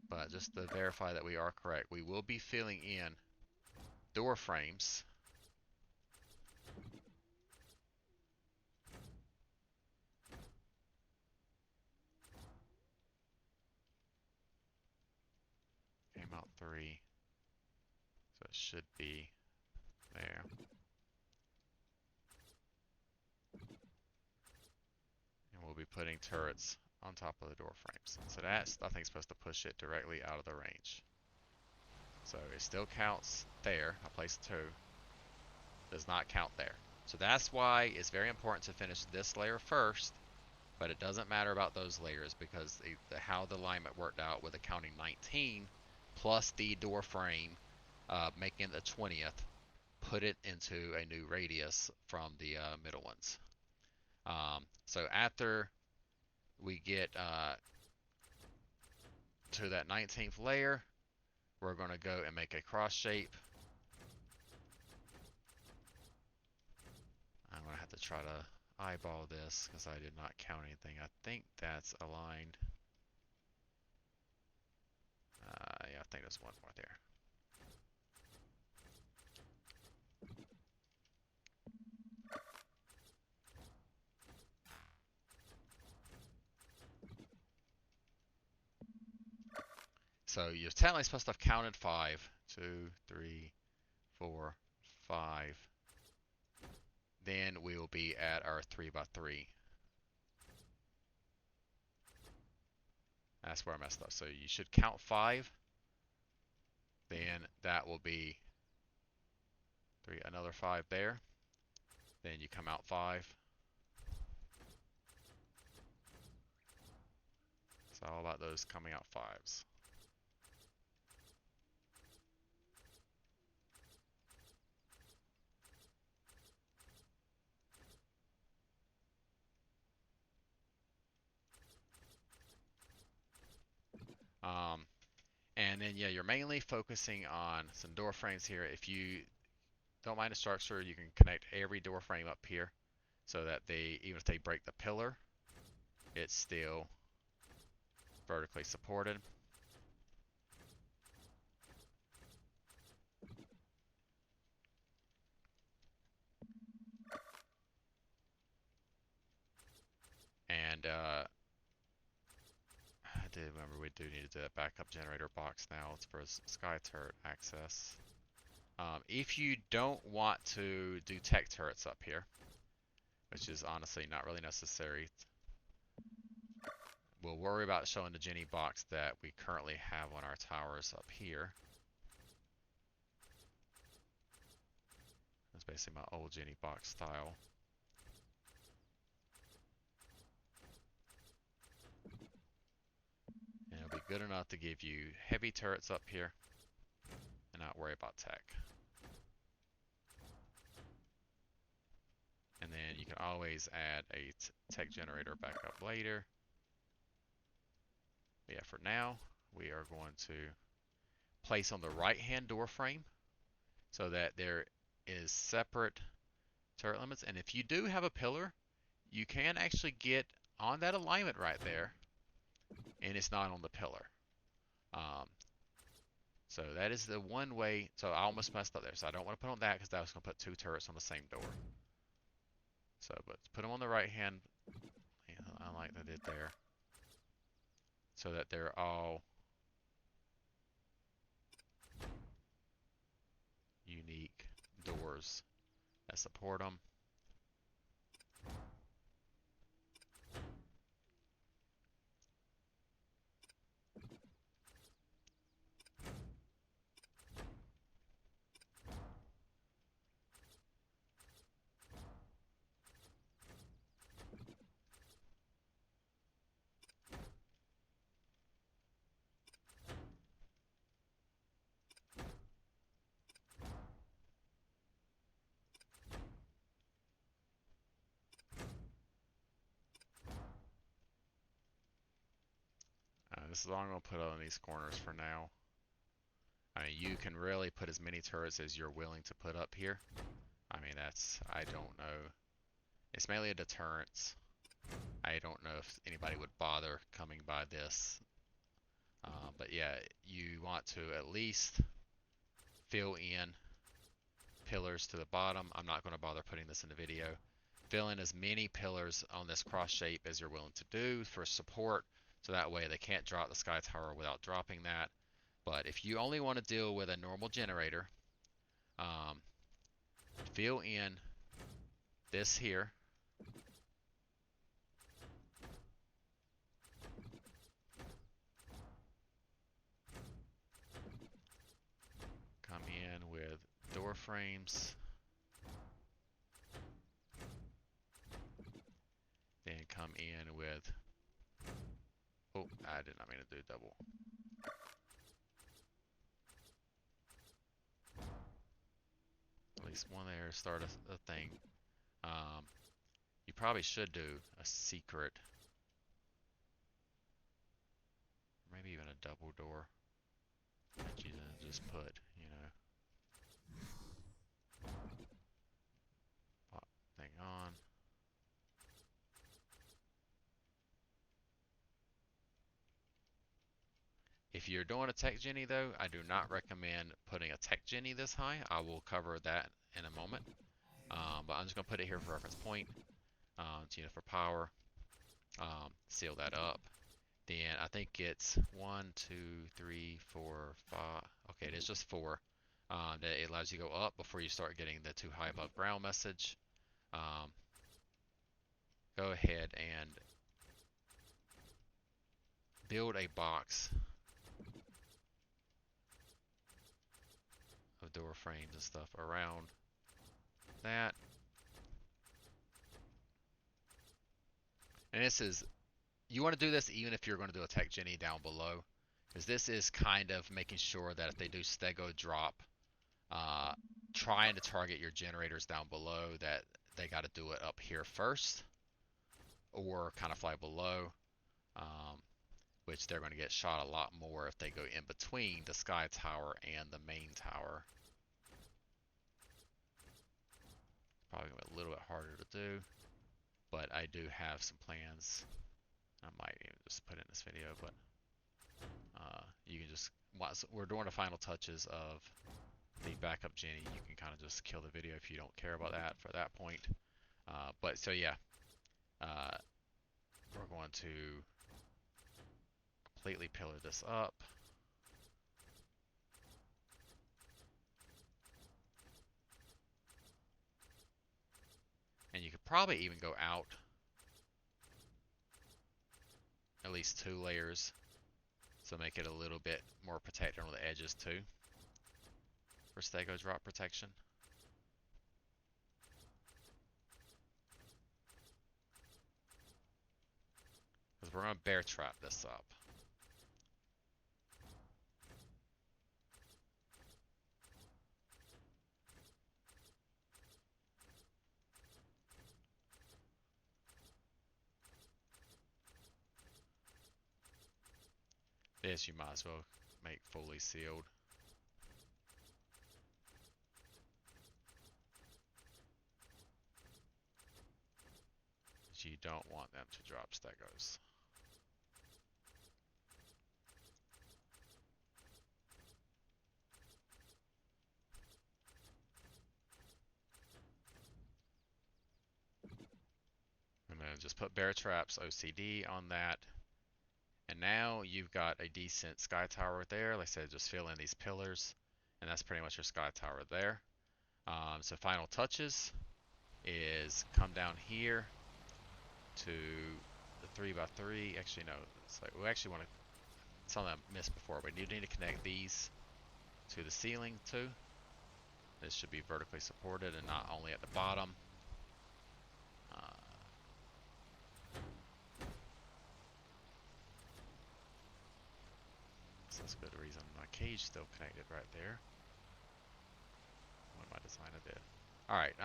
[SPEAKER 1] But just to verify that we are correct, we will be filling in door frames. Came out 3, so it should be there. And we'll be putting turrets on top of the door frames. So that's, I think, supposed to push it directly out of the range. So it still counts there. I placed 2. Does not count there. So that's why it's very important to finish this layer first, but it doesn't matter about those layers because how the alignment worked out with accounting 19 plus the door frame, making it the 20th, put it into a new radius from the middle ones. So after we get to that 19th layer, we're going to go and make a cross shape. I'm going to have to try to eyeball this because I did not count anything. I think that's aligned. Yeah, I think there's one more there. So you're technically supposed to have counted 5. 2, 3, 4, 5. Then we will be at our 3x3. That's where I messed up. So you should count 5. Then that will be 3, another 5 there. Then you come out 5. It's all about those coming out 5s. And then, yeah, you're mainly focusing on some door frames here. If you don't mind the structure, you can connect every door frame up here so that even if they break the pillar, it's still vertically supported. And I did remember we do need to do a backup generator box now. It's for sky turret access. If you don't want to do tech turrets up here, which is honestly not really necessary, we'll worry about showing the Genie box that we currently have on our towers up here. That's basically my old Genie box style. And it'll be good enough to give you heavy turrets up here and not worry about tech. And then you can always add a tech generator back up later. But yeah, for now, we are going to place on the right-hand door frame so that there is separate turret limits. And if you do have a pillar, you can actually get on that alignment right there, and it's not on the pillar. So that is the one way. So I almost messed up there. So I don't want to put on that because that was going to put 2 turrets on the same door. So, but put them on the right hand, unlike I did there, so that they're all unique doors that support them. this is all I'm going to put on these corners for now. I mean, you can really put as many turrets as you're willing to put up here. I mean, I don't know. It's mainly a deterrence. I don't know if anybody would bother coming by this. But yeah, you want to at least fill in pillars to the bottom. I'm not going to bother putting this in the video. Fill in as many pillars on this cross shape as you're willing to do for support, so that way they can't drop the sky tower without dropping that. But if you only want to deal with a normal generator, fill in this here. Come in with door frames. Then come in with, oh, I did not mean to do double. At least one there, start a thing. You probably should do a secret, maybe even a double door that you then just put, you know, pop thing on. If you're doing a tech Jenny though, I do not recommend putting a tech Jenny this high. I will cover that in a moment. But I'm just going to put it here for reference point. You know, for power. Seal that up. Then I think it's 1, 2, 3, 4, 5. Okay, it is just 4. That it allows you to go up before you start getting the too high above ground message. Go ahead and build a box of door frames and stuff around that. And this is, you want to do this even if you're going to do a tech Jenny down below, because this is kind of making sure that if they do stego drop, trying to target your generators down below, that they got to do it up here first, or kind of fly below, which they're going to get shot a lot more if they go in between the sky tower and the main tower. Probably going to be a little bit harder to do, but I do have some plans. I might even just put it in this video, but you can just, once we're doing the final touches of the backup Jenny, you can kind of just kill the video if you don't care about that for that point. But so yeah, we're going to completely pillar this up. And you could probably even go out at least 2 layers, so make it a little bit more protected on the edges too, for stego drop protection. Because we're going to bear trap this up. This you might as well make fully sealed. But you don't want them to drop stegos. And then just put bear traps OCD on that. And now you've got a decent sky tower there. Like I said, just fill in these pillars, and that's pretty much your sky tower there. So final touches is come down here to the 3x3. Actually, no, it's like we actually want to, something I missed before, but you need to connect these to the ceiling too. This should be vertically supported and not only at the bottom. So that's a good reason my cage still connected right there. What my design a bit. All right.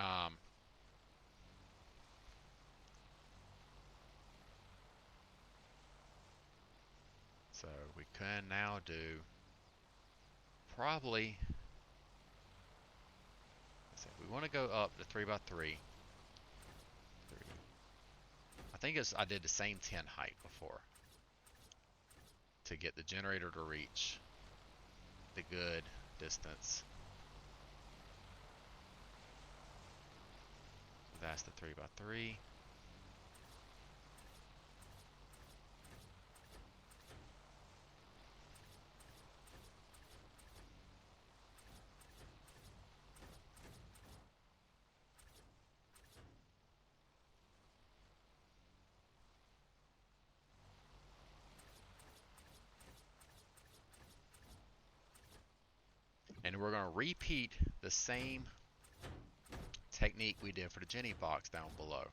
[SPEAKER 1] So can now do probably, we want to go up to 3x3. I think I did the same 10 height before to get the generator to reach the good distance. So that's the 3x3. And we're going to repeat the same technique we did for the Jenny box down below.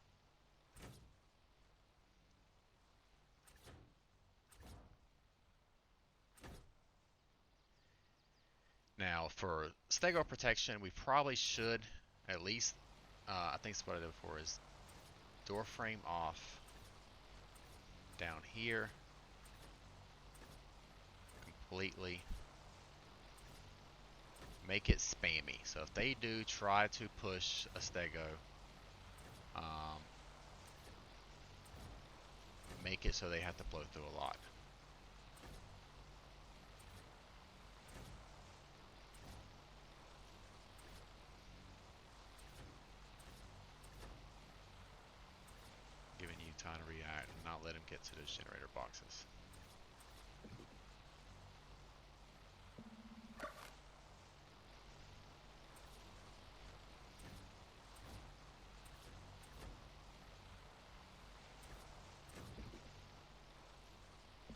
[SPEAKER 1] Now for stego protection, we probably should at least, I think what I did before is door frame off down here completely. Make it spammy. So if they do try to push a stego, make it so they have to blow through a lot. Giving you time to react and not let them get to those generator boxes.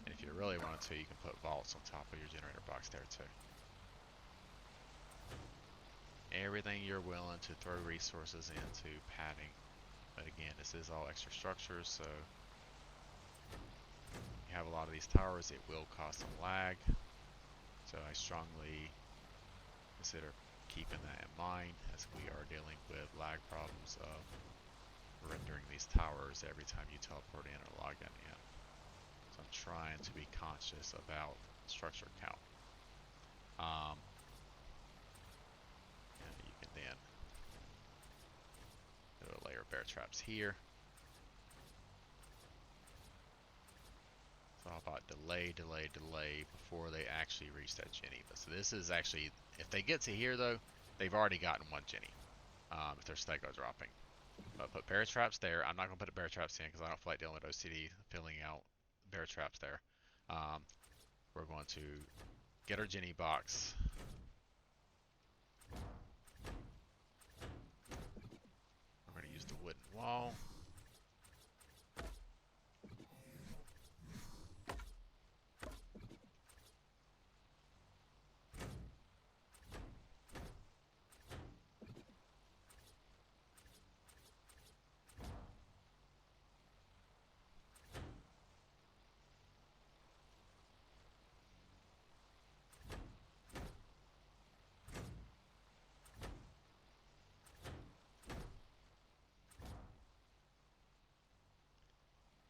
[SPEAKER 1] And if you really wanted to, you can put vaults on top of your generator box there too. Everything you're willing to throw resources into padding. But again, this is all extra structures, so you have a lot of these towers, it will cause some lag. So I strongly consider keeping that in mind as we are dealing with lag problems of rendering these towers every time you teleport in or log in. So I'm trying to be conscious about structure count. You can then do a layer of bear traps here. So how about delay before they actually reach that Jenny. But so this is actually, if they get to here though, they've already gotten one Jenny. If their stego dropping. But put bear traps there. I'm not going to put bear traps in because I don't feel like dealing with OCD filling out bear traps there. We're going to get our Jenny box. We're going to use the wooden wall.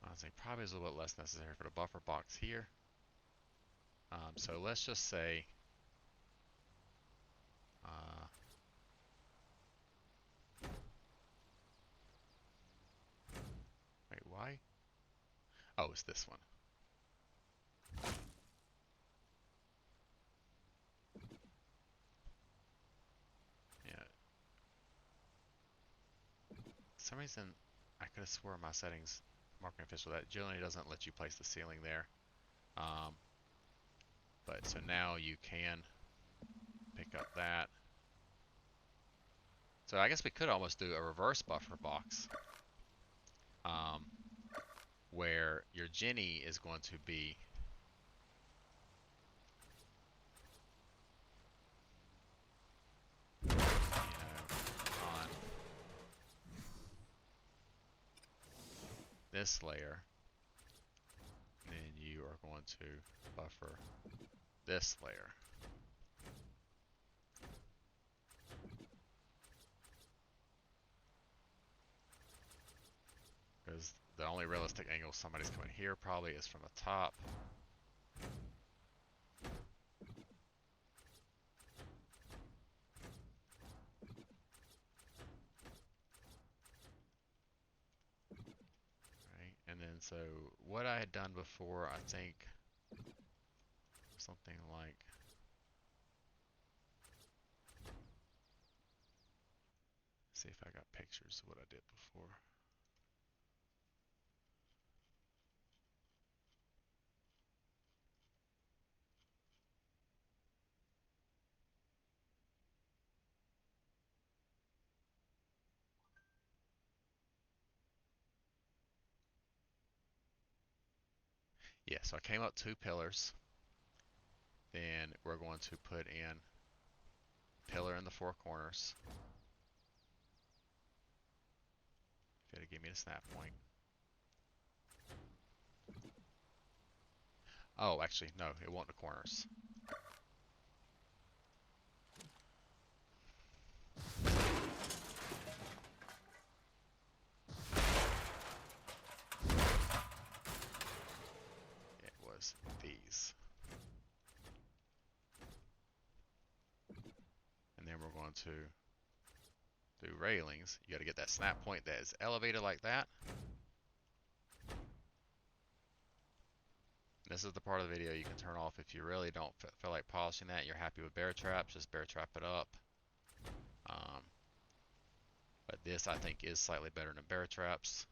[SPEAKER 1] Honestly, probably is a little bit less necessary for the buffer box here. So let's just say wait, why? Oh, it's this one. Yeah. For some reason, I could have swore my settings marketing official that generally doesn't let you place the ceiling there. But so now you can pick up that. So I guess we could almost do a reverse buffer box, where your Jenny is going to be on this layer, and then you are going to buffer this layer. Because the only realistic angle somebody's coming here probably is from the top. And so what I had done before, I think something like, see if I got pictures of what I did before. Yeah, so I came up 2 pillars. Then we're going to put in pillar in the 4 corners. It'll give me the snap point. Oh, actually, no, it won't the corners. It was these. And then we're going to do railings. You got to get that snap point that is elevated like that. This is the part of the video you can turn off if you really don't feel like polishing that. You're happy with bear traps, just bear trap it up. But this, I think, is slightly better than bear traps.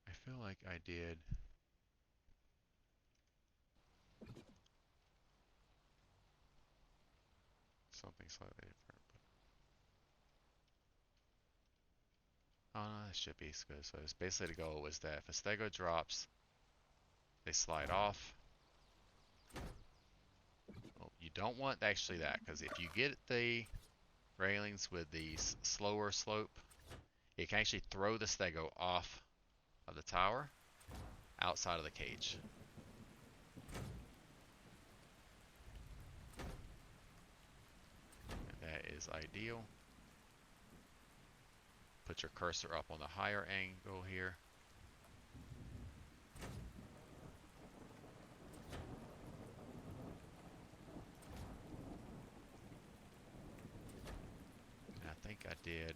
[SPEAKER 1] I feel like I did something slightly different. Oh, no, that should be good. So it's basically the goal was that if a stego drops, they slide off. Well, you don't want actually that, because if you get the railings with the slower slope, it can actually throw the stego off of the tower outside of the cage. And that is ideal. Put your cursor up on the higher angle here. And I think I did.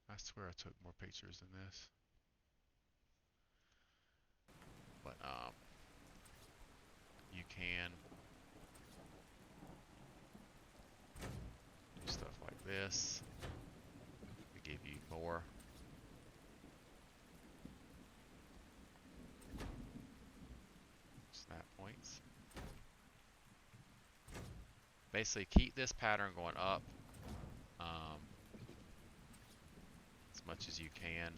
[SPEAKER 1] I swear I took more pictures than this. But you can do stuff like this. We give you more. Snap points. Basically keep this pattern going up as much as you can.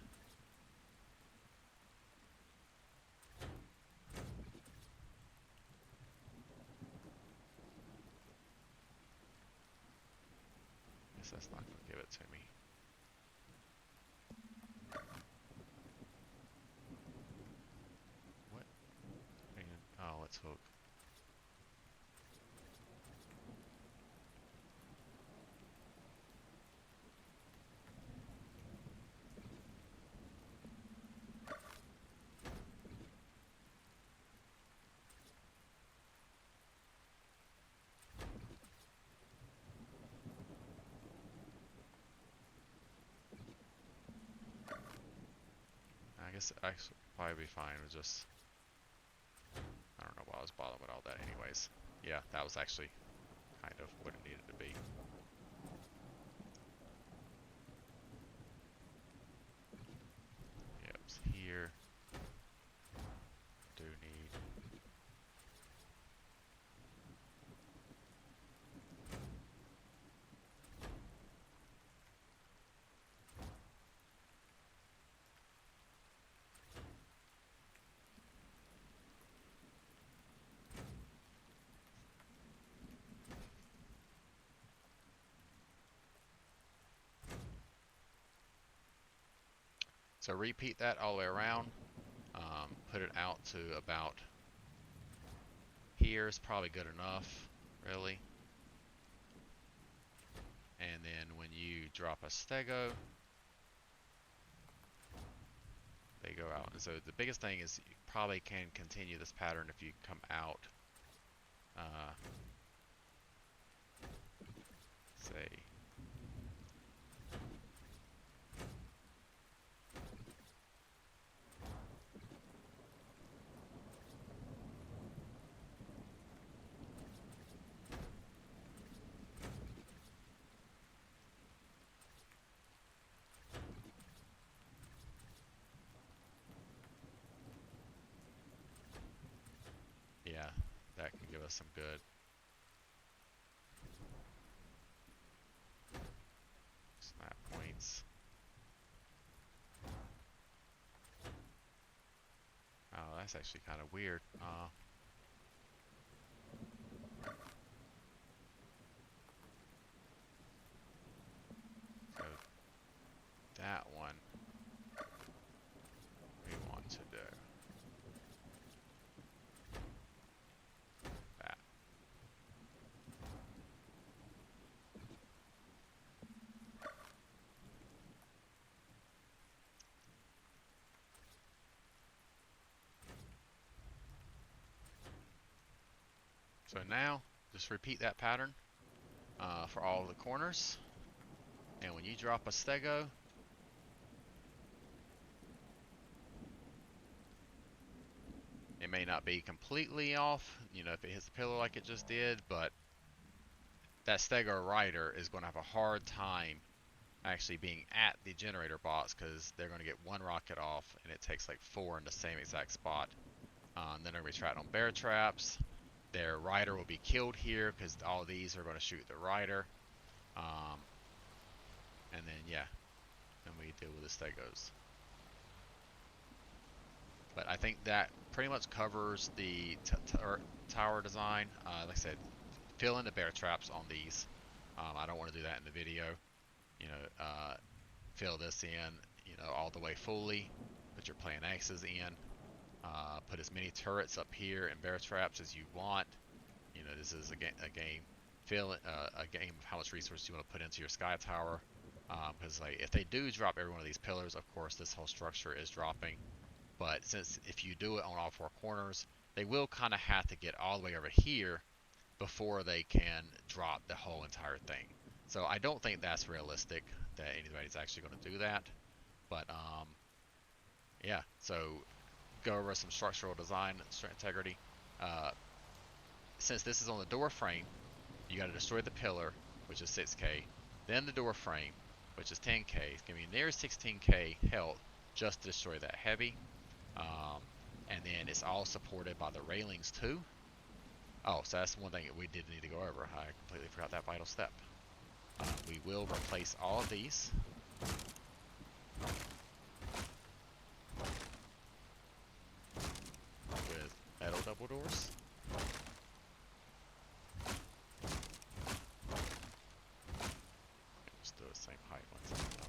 [SPEAKER 1] Guess that's not going to give it to me. What? Oh, let's hook. I guess it actually probably be fine with just, I don't know why I was bothering with all that anyways. Yeah, that was actually kind of what it needed to be. Yep, it's here. Do need. So repeat that all the way around. Put it out to about here is probably good enough, really. And then when you drop a stego, they go out. And so the biggest thing is you probably can continue this pattern if you come out say yeah, that can give us some good snap points. Oh, that's actually kind of weird. So that one we want to do that. So now, just repeat that pattern for all of the corners. And when you drop a stego, it may not be completely off, you know, if it hits the pillar like it just did, but that stego rider is going to have a hard time actually being at the generator box because they're going to get one rocket off and it takes like 4 in the same exact spot. And then they're going to be trapped on bear traps. Their rider will be killed here because all these are going to shoot the rider. And then, yeah, then we deal with the stegos. But I think that pretty much covers the tower design. Like I said, fill in the bear traps on these. I don't want to do that in the video. You know, fill this in, you know, all the way fully. Put your plan X's in. Put as many turrets up here and bear traps as you want. You know, this is a game. Fill a game of how much resources you want to put into your sky tower. Because like if they do drop every one of these pillars, of course this whole structure is dropping. But since if you do it on all 4 corners, they will kind of have to get all the way over here before they can drop the whole entire thing. So I don't think that's realistic that anybody's actually going to do that. But yeah, so go over some structural design, integrity. Since this is on the door frame, you got to destroy the pillar, which is 6k, then the door frame, which is 10k. It's going to be near 16k health just to destroy that heavy. And then it's all supported by the railings too. Oh, so that's one thing that we did need to go over. I completely forgot that vital step. We will replace all of these. With metal double doors. Just do the same height ones as well.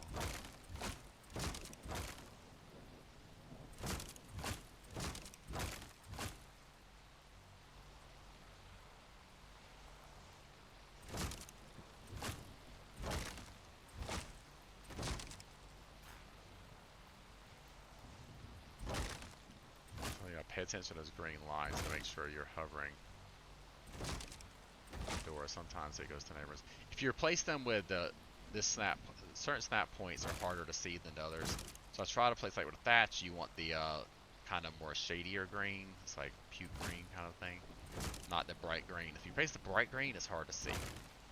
[SPEAKER 1] Pay attention to those green lines to make sure you're hovering the door. Sometimes it goes to neighbors. If you replace them with certain snap points are harder to see than others. So I try to place like with a thatch, you want the kind of more shadier green. It's like puke green kind of thing, not the bright green. If you place the bright green, it's hard to see.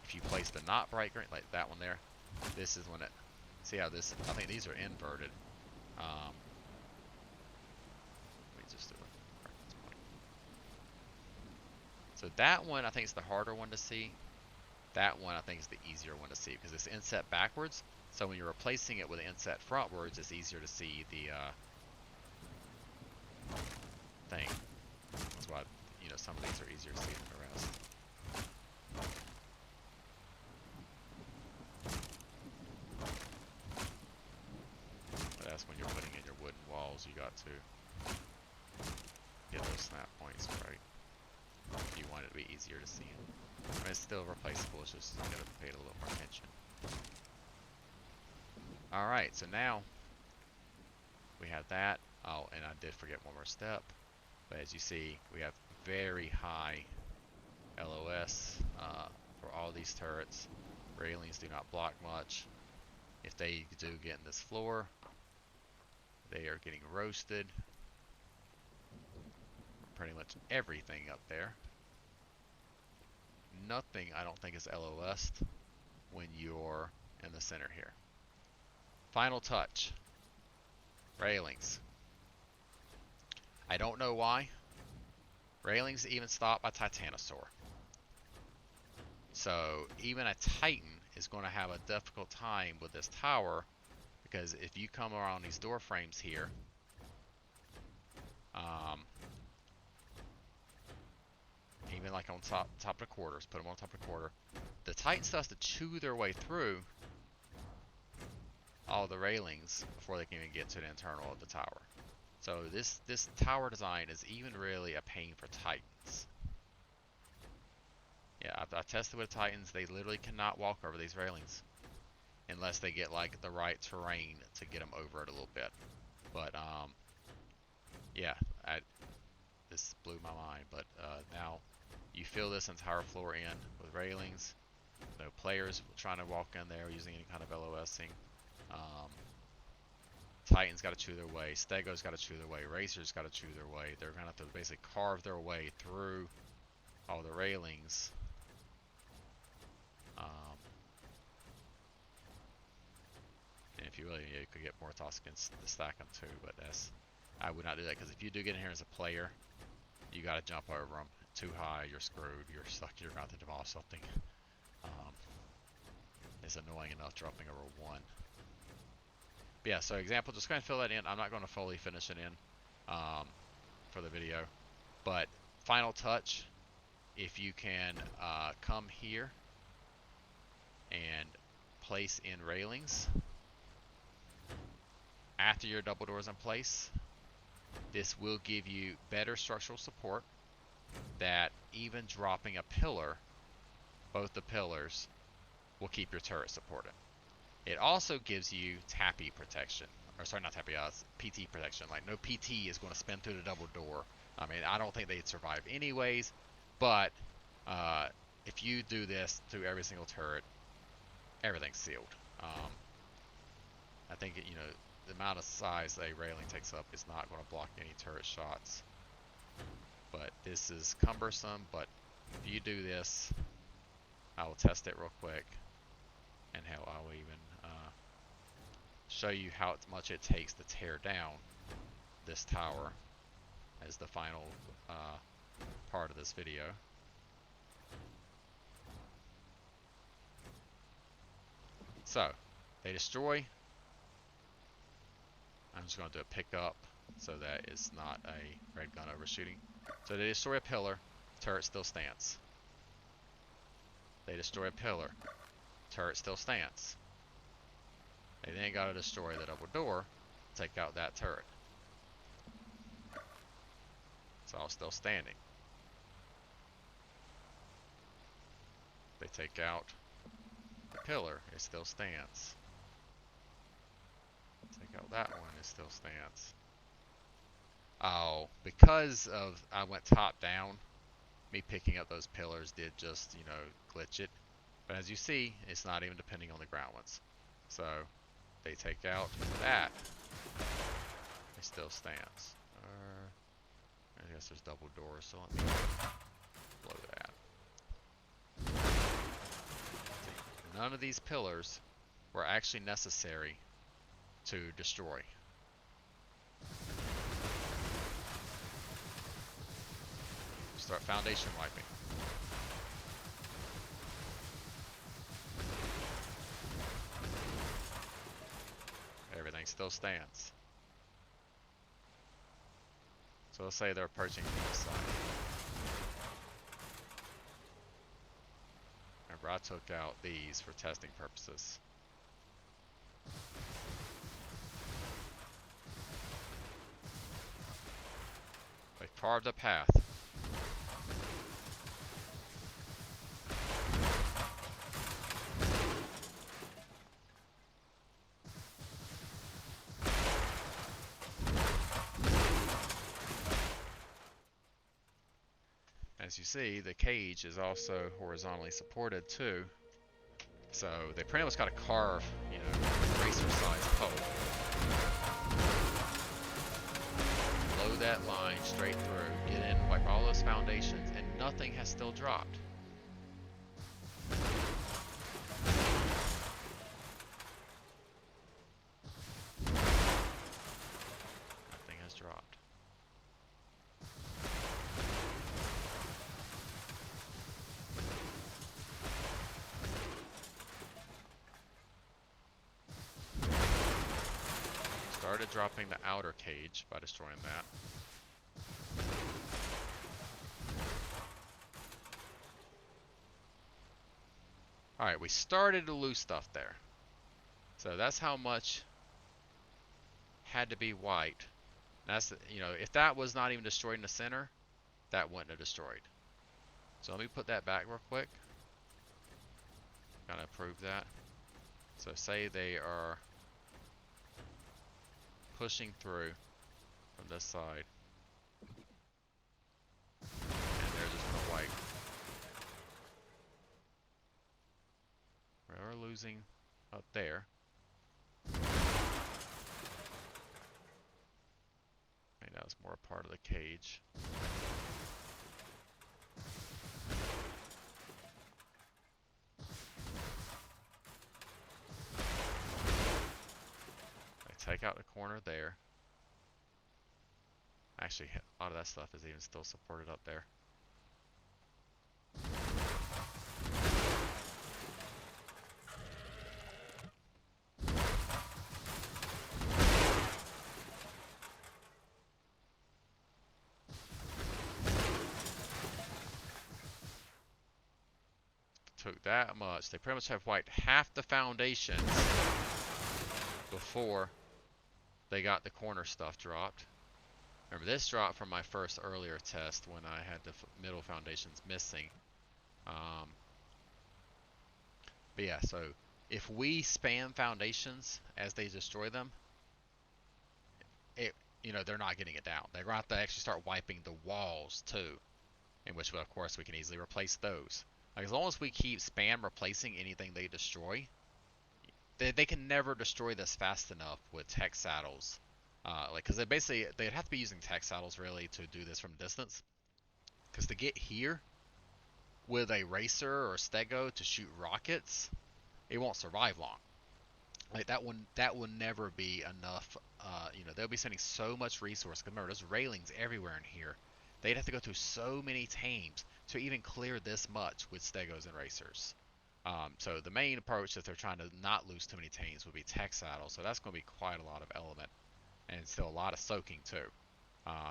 [SPEAKER 1] If you place the not bright green, like that one there, this is when it. See how this? I think these are inverted. Let me just do it. So that one I think is the harder one to see. That one I think is the easier one to see because it's inset backwards. So when you're replacing it with inset frontwards, it's easier to see the thing. That's why, you know, some of these are easier to see than the rest. But that's when you're putting in your wooden walls, you got to get those snap points right. If you want it to be easier to see. I mean, it's still replaceable, it's just you gotta pay it a little more attention. Alright, so now we have that. Oh, and I did forget one more step. But as you see, we have very high LOS for all these turrets. Railings do not block much. If they do get in this floor, they are getting roasted. Pretty much everything up there. Nothing, I don't think, is LOS'd when you're in the center here. Final touch. Railings. I don't know why. Railings even stop a Titanosaur. So even a Titan is going to have a difficult time with this tower, because if you come around these door frames here, even like on top of the quarters, put them on top of the quarter, the Titans has to chew their way through all the railings before they can even get to the internal of the tower. So this tower design is even really a pain for Titans. Yeah, I've tested with Titans. They literally cannot walk over these railings unless they get like the right terrain to get them over it a little bit. But yeah, this blew my mind. But now you fill this entire floor in with railings. No players trying to walk in there using any kind of LOSing. Titans got to chew their way. Stegos got to chew their way. Racers got to chew their way. They're going to have to basically carve their way through all the railings. And if you really, you could get more Toskins to stack them too, but I would not do that, because if you do get in here as a player, you got to jump over them. Too high, you're screwed. You're stuck. You're going to have to demolish something. It's annoying enough dropping over one. But yeah, so example, just going to fill that in. I'm not going to fully finish it in for the video. But final touch, if you can come here and place in railings after your double doors in place, this will give you better structural support, that even dropping a pillar, both the pillars, will keep your turret supported. It also gives you tappy protection, or sorry, not tappy, PT protection. Like no PT is going to spin through the double door. I mean, I don't think they'd survive anyways, but if you do this through every single turret, everything's sealed. I think you know, the amount of size a railing takes up is not going to block any turret shots. But this is cumbersome, but if you do this, I will test it real quick, and hell, I will even show you how much it takes to tear down this tower as the final part of this video. So, they destroy. I'm just going to do a pickup so that it's not a red gun overshooting. So they destroy a pillar, turret still stands. They destroy a pillar, turret still stands. They then got to destroy the double door, take out that turret. It's all still standing. They take out the pillar, it still stands. Take out that one, it still stands. Oh, because of I went top down, me picking up those pillars did just, you know, glitch it. But as you see, it's not even depending on the ground ones. So they take out that, it still stands. I guess there's double doors, so let me blow that. See, none of these pillars were actually necessary to destroy. Start foundation wiping. Everything still stands. So let's say they're approaching the east side. Remember, I took out these for testing purposes. They carved a path. as you see, the cage is also horizontally supported too. So they pretty much got to carve, you know, racer-sized pole. Blow that line straight through, get in, wipe all those foundations, and nothing has still dropped. Nothing has dropped. Started dropping the outer cage by destroying that. Alright, we started to lose stuff there. So that's how much had to be wiped. That's, you know, if that was not even destroyed in the center, that wouldn't have destroyed. So let me put that back real quick. Kind of prove that. So say they are pushing through from this side. And they're just going to wipe. We're losing up there. Maybe that was more a part of the cage. Take out the corner there. Actually, a lot of that stuff is even still supported up there. Took that much. They pretty much have wiped half the foundations before they got the corner stuff dropped. Remember, this dropped from my first earlier test when I had the middle foundations missing. But yeah, so if we spam foundations as they destroy them, you know, they're not getting it down. They're going to have to actually start wiping the walls too, in which, of course, we can easily replace those. Like, as long as we keep spam replacing anything they destroy, they can never destroy this fast enough with tech saddles. Like, because they'd have to be using tech saddles really to do this from distance. Because to get here with a racer or stego to shoot rockets, it won't survive long. Like that will never be enough. You know, they'll be sending so much resource. Cause remember, there's railings everywhere in here. They'd have to go through so many tames to even clear this much with stegos and racers. So the main approach that they're trying to not lose too many tames would be tech saddle. So that's going to be quite a lot of element, and still a lot of soaking too,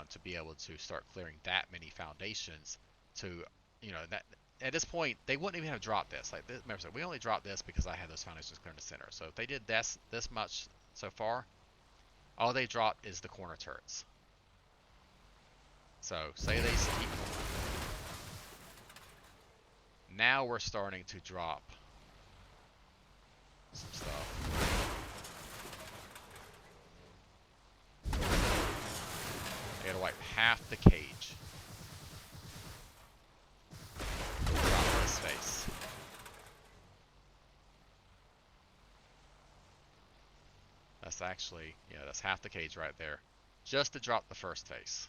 [SPEAKER 1] to be able to start clearing that many foundations. To, you know, that at this point they wouldn't even have dropped this. Like this, remember, we only dropped this because I had those foundations clear in the center. So if they did this much so far, all they dropped is the corner turrets. So say they keep. Now we're starting to drop some stuff. They gotta wipe half the cage. Drop this face. That's actually, yeah, that's half the cage right there. Just to drop the first face.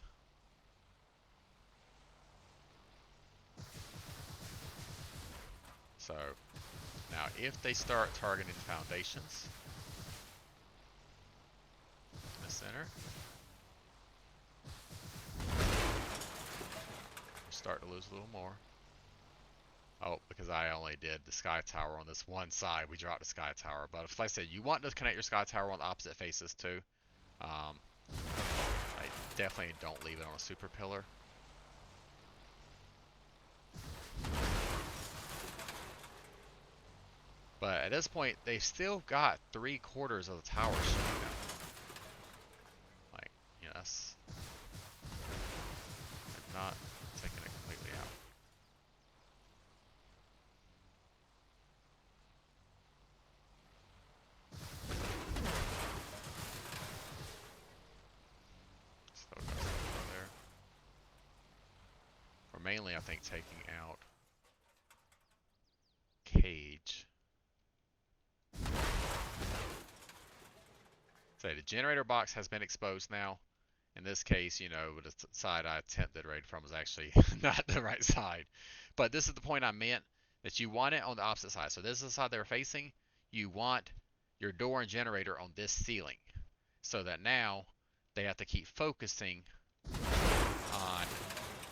[SPEAKER 1] So, now if they start targeting the foundations in the center, we'll start to lose a little more. Oh, because I only did the sky tower on this one side, we dropped the sky tower. But if, like I said, you want to connect your sky tower on the opposite faces too, I definitely don't leave it on a super pillar. But at this point, they've still got 3/4 of the tower showing up. Like, you know, that's not taking it completely out. Still got stuff over there. mainly, I think, taking out cage. So the generator box has been exposed now. In this case, you know, the side I attempted raid from was actually not the right side. But this is the point I meant, that you want it on the opposite side. So this is the side they were facing. You want your door and generator on this ceiling, so that now they have to keep focusing on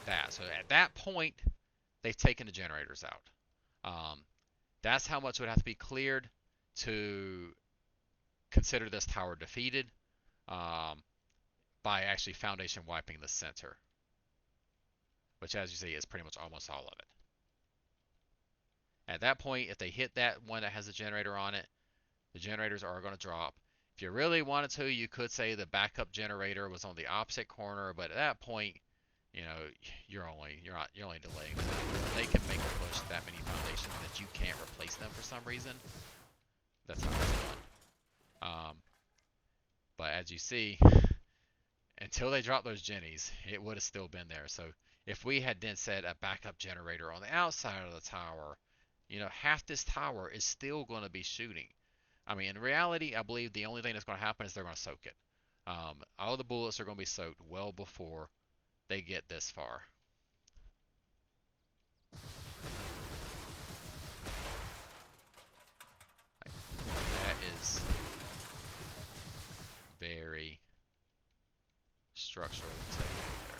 [SPEAKER 1] that. So at that point, they've taken the generators out. That's how much would have to be cleared to consider this tower defeated, by actually foundation wiping the center, which, as you see, is pretty much almost all of it. At that point, if they hit that one that has a generator on it, the generators are going to drop. If you really wanted to, you could say the backup generator was on the opposite corner, but at that point, you know, you're only delaying them. They can make a push that many foundations that you can't replace them for some reason. That's how it's done. But as you see, until they dropped those jennies, it would have still been there. So if we had then set a backup generator on the outside of the tower, you know, half this tower is still going to be shooting. I mean, in reality, I believe the only thing that's going to happen is they're going to soak it. All the bullets are going to be soaked well before they get this far. That is very structural technique there.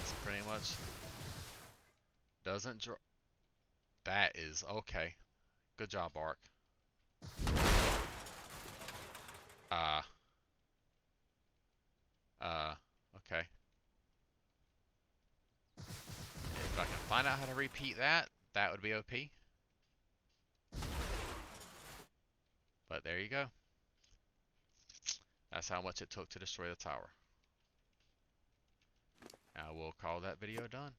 [SPEAKER 1] It's pretty much doesn't drop. That is okay. Good job, Ark. Okay. If I can find out how to repeat that, that would be OP. But there you go. That's how much it took to destroy the tower. I will call that video done.